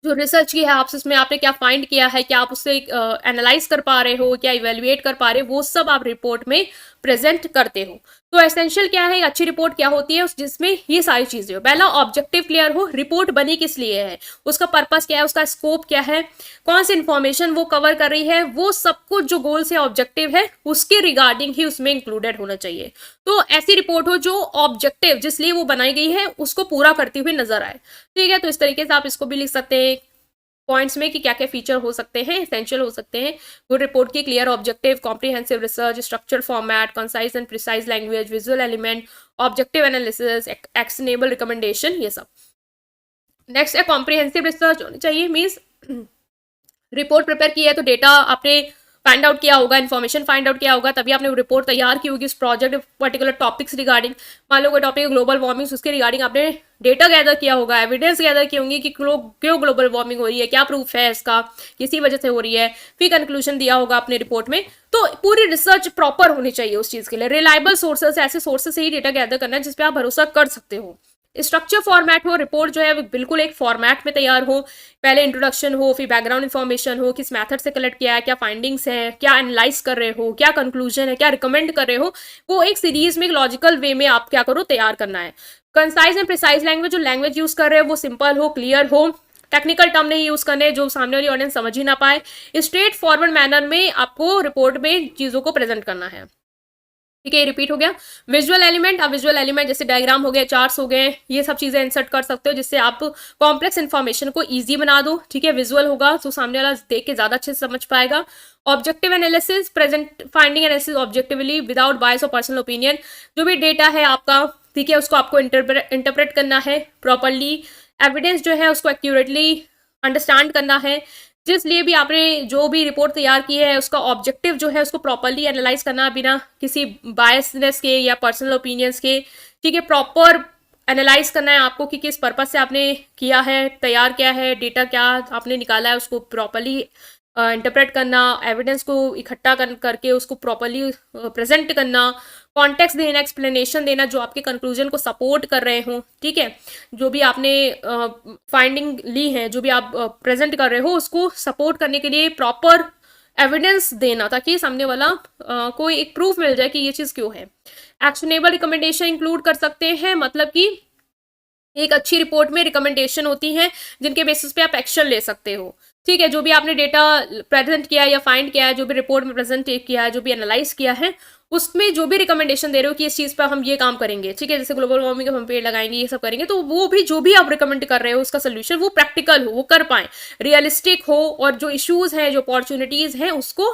जो रिसर्च की है आपसे उसमें आपने क्या फाइंड किया है, क्या आप उससे एनालाइज कर पा रहे हो, क्या इवेल्युएट कर पा रहे हो, वो सब आप रिपोर्ट में प्रेजेंट करते हो। तो एसेंशियल क्या है, अच्छी रिपोर्ट क्या होती है, जिसमें ये सारी चीजें हो। पहला, ऑब्जेक्टिव क्लियर हो, रिपोर्ट बनी किस लिए है, उसका पर्पस क्या है, उसका स्कोप क्या है, कौन सी इंफॉर्मेशन वो कवर कर रही है, वो सब कुछ जो गोल से ऑब्जेक्टिव है उसके रिगार्डिंग ही उसमें इंक्लूडेड होना चाहिए। तो ऐसी रिपोर्ट हो जो ऑब्जेक्टिव जिस लिए वो बनाई गई है उसको पूरा करती हुई नजर आए। ठीक है, तो इस तरीके से आप इसको भी लिख सकते हैं पॉइंट्स में कि क्या क्या फीचर हो सकते हैं, एसेंशियल हो सकते हैं गुड रिपोर्ट की, clear objective, comprehensive research, structure format, concise and precise language, visual element, objective analysis, actionable recommendation, ये सब। नेक्स्ट है कॉम्प्रिहेंसिव रिसर्च होनी चाहिए, मीन्स रिपोर्ट प्रिपेयर की है तो डेटा आपने फाइंड आउट किया होगा, इन्फॉर्मेशन फाइंड आउट किया होगा, तभी आपने रिपोर्ट तैयार की होगी उस प्रोजेक्ट पर्टिकुलर टॉपिक्स रिगार्डिंग। मान लो कोई टॉपिक ग्लोबल वार्मिंग, उसके रिगार्डिंग आपने डेटा गैदर किया होगा, एविडेंस गैदर की होंगी कि क्यों ग्लोबल वार्मिंग हो रही है, क्या प्रूफ है इसका, किसी वजह से हो रही है, फिर कंक्लूजन दिया होगा अपने रिपोर्ट में। तो पूरी रिसर्च प्रॉपर होनी चाहिए उस चीज़ के लिए। रिलायबल सोर्सेस, ऐसे सोर्सेस से ही डेटा गैदर करना है जिसपे आप भरोसा कर सकते हो। स्ट्रक्चर फॉर्मेट हो, रिपोर्ट जो है बिल्कुल एक फॉर्मेट में तैयार हो, पहले इंट्रोडक्शन हो, फिर बैकग्राउंड इन्फॉर्मेशन हो, किस मेथड से कलेक्ट किया है, क्या फाइंडिंग्स हैं, क्या एनालाइज कर रहे हो, क्या कंक्लूजन है, क्या रिकमेंड कर रहे हो, वो एक सीरीज में एक लॉजिकल वे में आप क्या करो तैयार करना है। कंसाइज एंड प्रिसाइज लैंग्वेज, जो लैंग्वेज यूज कर रहे हो वो सिंपल हो, क्लियर हो, टेक्निकल टर्म नहीं यूज करने जो सामने वाली ऑडियंस समझ ही ना पाए। स्ट्रेट फॉरवर्ड मैनर में आपको रिपोर्ट में चीजों को प्रेजेंट करना है। ठीक है, रिपीट हो गया। विजुअल एलिमेंट, आप विजुअल एलिमेंट जैसे डायग्राम हो गए, चार्ट्स हो गए, ये सब चीजें इंसर्ट कर सकते हो जिससे आप कॉम्प्लेक्स इन्फॉर्मेशन को इजी बना दो। ठीक है, विजुअल होगा तो सामने वाला देख के ज्यादा अच्छे से समझ पाएगा। Objective analysis, present finding analysis objectively without bias और पर्सनल ओपिनियन। जो भी डेटा है आपका, ठीक है, उसको आपको इंटरप्रेट करना है प्रॉपरली। एविडेंस जो है उसको एक्यूरेटली अंडरस्टैंड करना है। जिस लिए भी आपने जो भी रिपोर्ट तैयार की है उसका ऑब्जेक्टिव जो है उसको प्रॉपरली एनालाइज करना बिना किसी बायसनेस के या पर्सनल ओपिनियंस के। ठीक है, प्रॉपर एनालाइज करना है आपको कि किस पर्पज से आपने किया है, तैयार किया है, डेटा क्या आपने निकाला है, उसको प्रॉपरली इंटरप्रेट करना, एविडेंस को इकट्ठा करके उसको प्रॉपरली प्रेजेंट करना, कॉन्टेक्स्ट देना, एक्सप्लेनेशन देना जो आपके कंक्लूजन को सपोर्ट कर रहे हो। ठीक है, जो भी आपने फाइंडिंग ली है, जो भी आप प्रेजेंट कर रहे हो, उसको सपोर्ट करने के लिए प्रॉपर एविडेंस देना ताकि सामने वाला कोई एक प्रूफ मिल जाए कि ये चीज़ क्यों है। एक्शनेबल रिकमेंडेशन इंक्लूड कर सकते हैं, मतलब कि एक अच्छी रिपोर्ट में रिकमेंडेशन होती हैं जिनके बेसिस पे आप एक्शन ले सकते हो। ठीक है, जो भी आपने डेटा प्रेजेंट किया है या फाइंड किया है, जो भी रिपोर्ट में प्रेजेंट किया है, जो भी एनालाइज किया है, उसमें जो भी रिकमेंडेशन दे रहे हो कि इस चीज़ पर हम ये काम करेंगे, ठीक है, जैसे ग्लोबल वार्मिंग हम पेड़ लगाएंगे, ये सब करेंगे, तो वो भी जो भी आप रिकमेंड कर रहे हो उसका सोल्यूशन वो प्रैक्टिकल हो, वो कर पाए, रियलिस्टिक हो, और जो इश्यूज हैं, जो अपॉर्चुनिटीज हैं, उसको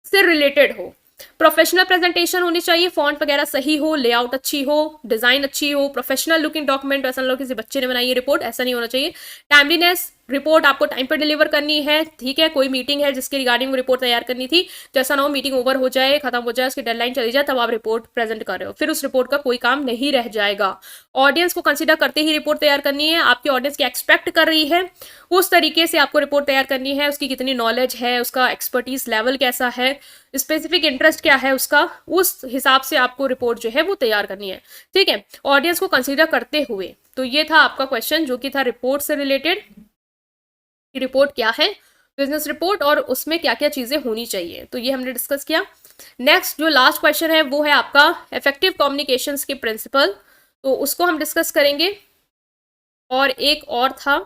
से रिलेटेड हो। प्रोफेशनल प्रेजेंटेशन होनी चाहिए, फॉन्ट वगैरह सही हो, लेआउट अच्छी हो, डिजाइन अच्छी हो, प्रोफेशनल लुकिंग डॉक्यूमेंट, ऐसा लोग किसी बच्चे ने बनाई है रिपोर्ट, ऐसा नहीं होना चाहिए। टाइमलीनेस, रिपोर्ट आपको टाइम पर डिलीवर करनी है। ठीक है, कोई मीटिंग है जिसके रिगार्डिंग वो रिपोर्ट तैयार करनी थी, तो ऐसा ना हो मीटिंग ओवर हो जाए, खत्म हो जाए, उसकी डेडलाइन चली जाए, तब आप रिपोर्ट प्रेजेंट कर रहे हो, फिर उस रिपोर्ट का कोई काम नहीं रह जाएगा। ऑडियंस को कंसीडर करते ही रिपोर्ट तैयार करनी है, आपकी ऑडियंस क्या एक्सपेक्ट कर रही है उस तरीके से आपको रिपोर्ट तैयार करनी है, उसकी कितनी नॉलेज है, उसका एक्सपर्टीज लेवल कैसा है, स्पेसिफिक इंटरेस्ट क्या है उसका, उस हिसाब से आपको रिपोर्ट जो है वो तैयार करनी है। ठीक है, ऑडियंस को कंसीडर करते हुए। तो ये था आपका क्वेश्चन जो कि था रिपोर्ट से रिलेटेड, कि रिपोर्ट क्या है, बिजनेस रिपोर्ट, और उसमें क्या क्या चीजें होनी चाहिए, तो ये हमने डिस्कस किया। नेक्स्ट जो लास्ट क्वेश्चन है वो है आपका इफेक्टिव कम्युनिकेशंस के प्रिंसिपल, तो उसको हम डिस्कस करेंगे। और एक और था,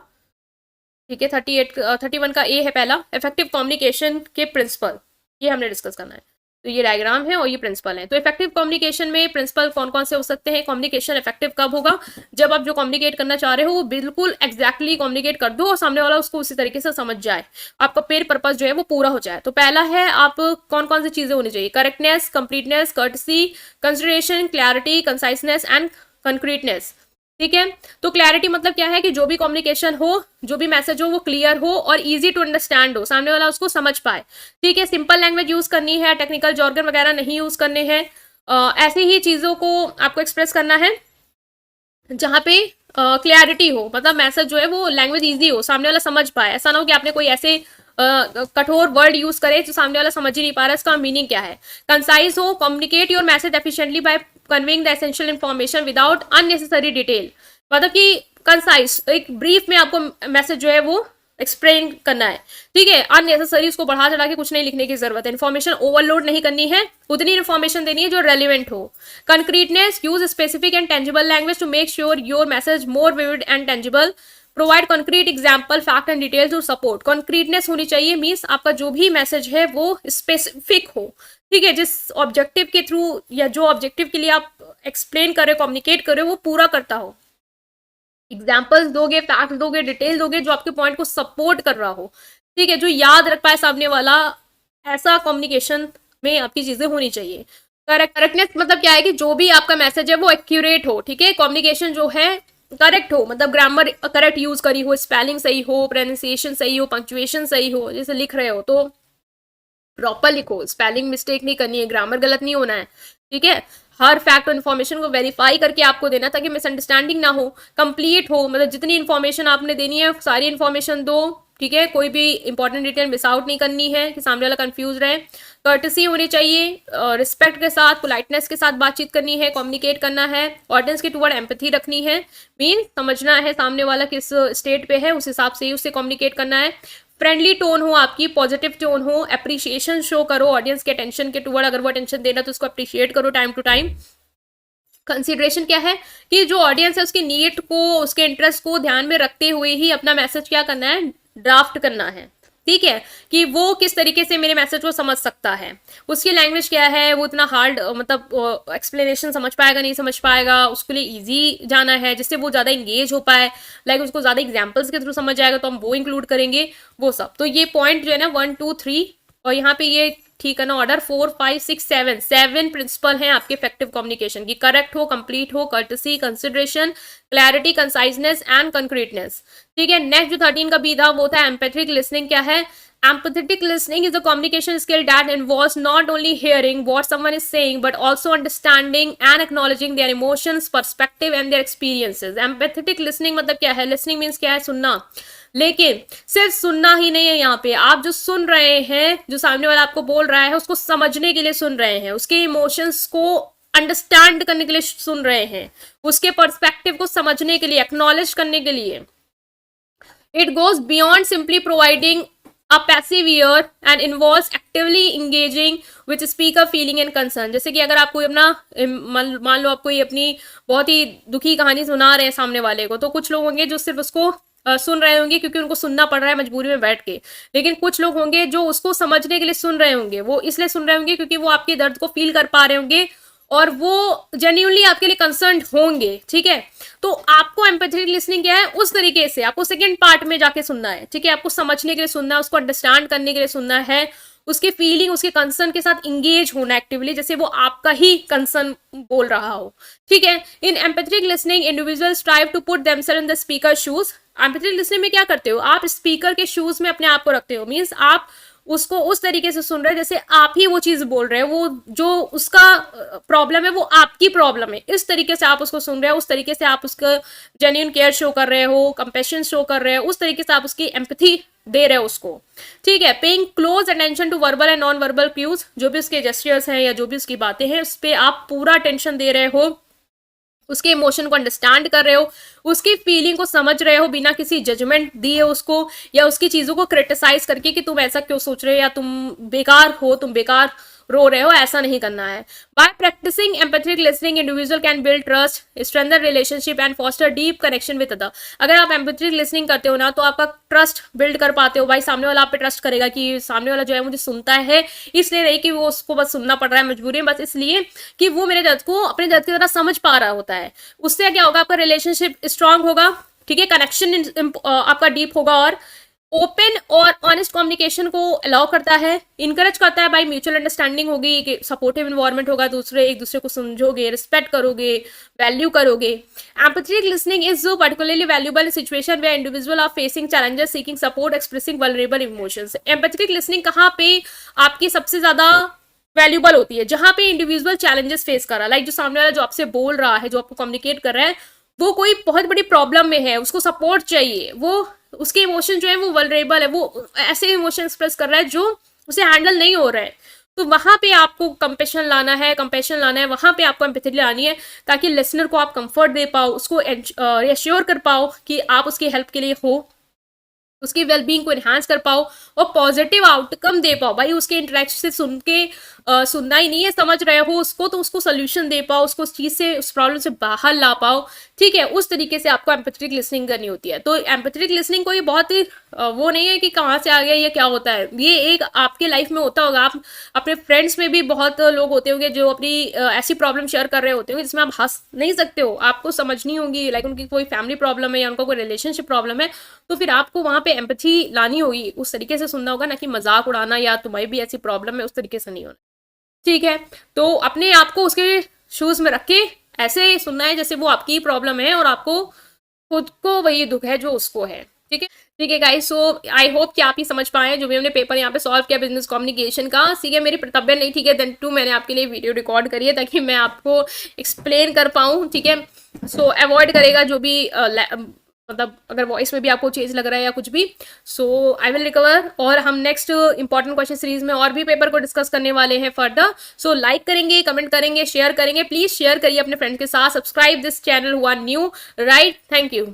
ठीक है, 31 का ए है पहला, इफेक्टिव कम्युनिकेशन के प्रिंसिपल, ये हमने डिस्कस करना है। तो ये डायग्राम है और ये प्रिंसिपल है। तो इफेक्टिव कम्युनिकेशन में प्रिंसिपल कौन कौन से हो सकते हैं? कम्युनिकेशन इफेक्टिव कब होगा? जब आप जो कम्युनिकेट करना चाह रहे हो वो बिल्कुल एग्जैक्टली कम्युनिकेट कर दो और सामने वाला उसको उसी तरीके से समझ जाए, आपका पेयर पर्पज जो है वो पूरा हो जाए। तो पहला है आप कौन कौन सी चीजें होनी चाहिए? Correctness, completeness, courtesy, consideration, clarity, conciseness and concreteness. ठीक है, तो क्लैरिटी मतलब क्या है कि जो भी कम्युनिकेशन हो, जो भी मैसेज हो वो क्लियर हो और इजी टू अंडरस्टैंड हो, सामने वाला उसको समझ पाए। ठीक है, सिंपल लैंग्वेज यूज करनी है, टेक्निकल जॉर्गन वगैरह नहीं यूज करने हैं। ऐसी ही चीजों को आपको एक्सप्रेस करना है जहाँ पे क्लैरिटी हो, मतलब मैसेज जो है वो लैंग्वेज इजी हो, सामने वाला समझ पाए। ऐसा ना हो कि आपने कोई ऐसे कठोर वर्ड यूज करे जो सामने वाला समझ ही नहीं पा रहा इसका मीनिंग क्या है। कंसाइज हो, communicate your message efficiently by conveying the essential information without unnecessary detail, मतलब कि कंसाइज, एक ब्रीफ में आपको मैसेज जो है वो एक्सप्लेन करना है। ठीक है, अननेसेसरी उसको बढ़ा चढ़ा के कुछ नहीं लिखने की जरूरत है, इन्फॉर्मेशन ओवरलोड नहीं करनी है, उतनी इन्फॉर्मेशन देनी है जो रेलिवेंट हो। Concreteness, use specific and tangible language to make sure your message more vivid and tangible. Provide concrete example, fact and detail to support. Concreteness होनी चाहिए, मीन्स आपका जो भी मैसेज है वो स्पेसिफिक हो। ठीक है, जिस ऑब्जेक्टिव के थ्रू या जो ऑब्जेक्टिव के लिए आप एक्सप्लेन कर रहे हो, कम्युनिकेट कर रहे हो, वो पूरा करता हो। एग्जाम्पल्स दोगे, फैक्ट दोगे, डिटेल दोगे जो आपके पॉइंट को सपोर्ट कर रहा हो। ठीक है, जो याद रख पाए सामने वाला, ऐसा कम्युनिकेशन में आपकी चीजें होनी चाहिए। करेक्टनेस मतलब क्या है कि जो भी आपका मैसेज है वो एक्यूरेट हो। ठीक है, कम्युनिकेशन जो है करेक्ट हो, मतलब ग्रामर करेक्ट यूज करी हो, स्पेलिंग सही हो, प्रोनाउंसिएशन सही हो, पंक्चुएशन सही हो, जैसे लिख रहे हो तो प्रॉपर लिखो, स्पेलिंग मिस्टेक नहीं करनी है, ग्रामर गलत नहीं होना है। ठीक है, हर फैक्ट और इन्फॉर्मेशन को वेरीफाई करके आपको देना ताकि मिसअंडरस्टैंडिंग ना हो, कंप्लीट हो, मतलब जितनी इन्फॉर्मेशन आपने देनी है सारी इन्फॉर्मेशन दो। ठीक है, कोई भी इंपॉर्टेंट डिटेल मिस आउट नहीं करनी है कि सामने वाला कंफ्यूज रहे। कर्टसी होनी चाहिए, रिस्पेक्ट के साथ, पोलाइटनेस के साथ बातचीत करनी है, कम्युनिकेट करना है, ऑडियंस के टुवर्ड एम्पैथी रखनी है, मीन समझना है सामने वाला किस स्टेट पे है, उस हिसाब से ही उससे कम्युनिकेट करना है। फ्रेंडली टोन हो आपकी, पॉजिटिव टोन हो, अप्रिशिएशन शो करो ऑडियंस के अटेंशन के टुवर्ड, अगर वो अटेंशन देना तो उसको अप्रिशिएट करो टाइम टू टाइम। कंसिडरेशन क्या है कि जो ऑडियंस है उसकी नीड को, उसके इंटरेस्ट को ध्यान में रखते हुए ही अपना मैसेज क्या करना है, ड्राफ्ट करना है। ठीक है, कि वो किस तरीके से मेरे मैसेज को समझ सकता है, उसकी लैंग्वेज क्या है, वो इतना हार्ड मतलब एक्सप्लेनेशन समझ पाएगा नहीं समझ पाएगा, उसके लिए इजी जाना है जिससे वो ज़्यादा इंगेज हो पाए, लाइक उसको ज़्यादा एग्जाम्पल्स के थ्रू समझ आएगा तो हम वो इंक्लूड करेंगे, वो सब। तो ये पॉइंट जो है ना 1 2 3 और यहाँ पे ये ठीक है ना ऑर्डर 4 5 6 7 7 प्रिंसिपल हैं आपके इफेक्टिव कम्युनिकेशन की। करेक्ट हो, कंप्लीट हो, courtesy, consideration, clarity, conciseness and concreteness. ठीक है, नेक्स्ट जो 13 का बी था वो था एम्पैथेटिक लिसनिंग। क्या है? Empathetic listening is a communication skill that involves not only hearing what someone is saying but also understanding and acknowledging their emotions, perspective and their experiences. Empathetic listening मतलब क्या है? Listening means क्या है? सुनना। लेकिन सिर्फ सुनना ही नहीं है, यहाँ पे आप जो सुन रहे हैं, जो सामने वाला आपको बोल रहा है उसको समझने के लिए सुन रहे हैं, उसके इमोशंस को अंडरस्टैंड करने के लिए सुन रहे हैं, उसके पर्सपेक्टिव को समझने के लिए, एक्नॉलेज करने के लिए। It goes beyond simply providing a passive ear and involves actively engaging with speaker feeling and concern। जैसे कि अगर आप कोई अपना मान लो आप कोई अपनी बहुत ही दुखी कहानी सुना रहे हैं सामने वाले को, तो कुछ लोग होंगे जो सिर्फ उसको सुन रहे होंगे क्योंकि उनको सुनना पड़ रहा है मजबूरी में बैठ के, लेकिन कुछ लोग होंगे जो उसको समझने के लिए सुन रहे होंगे, वो इसलिए सुन रहे होंगे क्योंकि वो आपके दर्द को फील कर पा रहे होंगे और वो जेन्युइनली आपके लिए कंसर्न होंगे। ठीक है, तो आपको एम्पैथेटिक लिसनिंग क्या है, उस तरीके से आपको सेकंड पार्ट में जाके सुनना है। ठीक है, आपको समझने के लिए सुनना है, उसको अंडरस्टैंड करने के लिए सुनना है, उसके फीलिंग, उसके कंसर्न के साथ इंगेज होना एक्टिवली, जैसे वो आपका ही कंसर्न बोल रहा हो। ठीक है, in empathetic listening individual strive to put themselves in the speaker shoes. Empathetic listening में क्या करते हो, आप स्पीकर के शूज में अपने आप को रखते हो, मीन्स आप उसको उस तरीके से सुन रहे हैं जैसे आप ही वो चीज बोल रहे हैं, वो जो उसका प्रॉब्लम है वो आपकी प्रॉब्लम है, इस तरीके से आप उसको सुन रहे हो, उस तरीके से आप उसका जेन्युइन केयर शो कर रहे हो, कंपैशन शो कर रहे हो, उस तरीके से आप उसकी एम्पैथी दे रहे हो उसको। ठीक है, paying close attention to verbal and non verbal cues, जो भी उसके जेस्चर्स हैं या जो भी उसकी बातें हैं उस पर आप पूरा अटेंशन दे रहे हो, उसके इमोशन को अंडरस्टैंड कर रहे हो, उसकी फीलिंग को समझ रहे हो बिना किसी जजमेंट दिए उसको, या उसकी चीजों को क्रिटिसाइज करके कि तुम ऐसा क्यों सोच रहे हो या तुम बेकार हो, तुम बेकार रो रहे हो, ऐसा नहीं करना है। By practising empathetic listening individual can build trust, strengthen relationship and foster deep connection with other. अगर आप एम्पैथेटिक लिसनिंग करते हो ना तो आपका ट्रस्ट बिल्ड कर पाते हो, भाई सामने वाला आप पे ट्रस्ट करेगा कि सामने वाला जो है मुझे सुनता है, इसलिए नहीं कि वो उसको बस सुनना पड़ रहा है मजबूरी में, बस इसलिए कि वो मेरे दर्द को अपने दर्द की तरह समझ पा रहा होता है। उससे क्या होगा, आपका रिलेशनशिप स्ट्रांग होगा। ठीक है, कनेक्शन आपका डीप होगा और ओपन और ऑनेस्ट कम्युनिकेशन को अलाउ करता है, इनकरेज करता है, भाई म्यूचुअल अंडरस्टैंडिंग होगी, कि सपोर्टिव इन्वायरमेंट होगा, एक दूसरे को समझोगे, रिस्पेक्ट करोगे, वैल्यू करोगे। Empathetic listening is particularly valuable in situation where individual are facing challenges, seeking support, expressing vulnerable emotions. Empathetic listening कहाँ पे आपकी सबसे ज्यादा वैल्यूबल होती है, जहां पे इंडिविजुअल चैलेंजेस फेस कर रहा है, लाइक जो सामने वाला जो आपसे बोल रहा है, जो आपको कम्युनिकेट कर रहा है, वो कोई बहुत बड़ी प्रॉब्लम में है, उसको सपोर्ट चाहिए, वो उसके इमोशन जो है वो वल्नरेबल है, वो ऐसे इमोशन एक्सप्रेस कर रहा है जो उसे हैंडल नहीं हो रहा है, तो वहां पे आपको कंपैशन लाना है, वहां पे आपको एम्पैथी लानी है, ताकि लिसनर को आप कंफर्ट दे पाओ, उसको रिएश्योर कर पाओ कि आप उसकी हेल्प के लिए हो, उसकी वेलबींग को एनहांस कर पाओ और पॉजिटिव आउटकम दे पाओ। भाई उसके इंटरेक्शन से सुन के सुनना ही नहीं है, समझ रहे हो उसको, तो उसको सोल्यूशन दे पाओ, उसको उस चीज से, उस प्रॉब्लम से बाहर ला पाओ। ठीक है, उस तरीके से आपको एम्पैथेटिक लिसनिंग करनी होती है। तो एम्पैथेटिक लिसनिंग कोई बहुत ही वो नहीं है कि कहाँ से आ गया, ये क्या होता है, ये एक आपके लाइफ में होता होगा। आप अपने फ्रेंड्स में भी बहुत लोग होते होंगे जो अपनी ऐसी प्रॉब्लम शेयर कर रहे होते होंगे जिसमें आप हंस नहीं सकते हो, आपको समझनी होगी, लाइक उनकी कोई फैमिली प्रॉब्लम है या उनका कोई रिलेशनशिप प्रॉब्लम है, तो फिर आपको वहाँ पे एम्पैथी लानी होगी, उस तरीके से सुनना होगा, ना कि मजाक उड़ाना या तुम्हारी भी ऐसी प्रॉब्लम है उस तरीके से नहीं होना। ठीक है, तो अपने आप को उसके शूज में रख के ऐसे सुनना है जैसे वो आपकी प्रॉब्लम है और आपको खुद को वही दुख है जो उसको है। ठीक है गाइस, सो आई होप कि आप ही समझ पाए जो भी हमने पेपर यहाँ पे सॉल्व किया बिजनेस कम्युनिकेशन का। ठीक है, मेरी तबियत नहीं ठीक है, देन टू मैंने आपके लिए वीडियो रिकॉर्ड करी है ताकि मैं आपको एक्सप्लेन कर पाऊँ। ठीक है, सो अवॉइड करेगा जो भी मतलब अगर वॉइस में भी आपको चेंज लग रहा है या कुछ भी, सो आई विल रिकवर। और हम नेक्स्ट इंपॉर्टेंट क्वेश्चन सीरीज में और भी पेपर को डिस्कस करने वाले हैं फर्दर। सो लाइक करेंगे, कमेंट करेंगे, शेयर करेंगे, प्लीज शेयर करिए अपने फ्रेंड्स के साथ, सब्सक्राइब दिस चैनल हुआ न्यू, राइट। Thank you.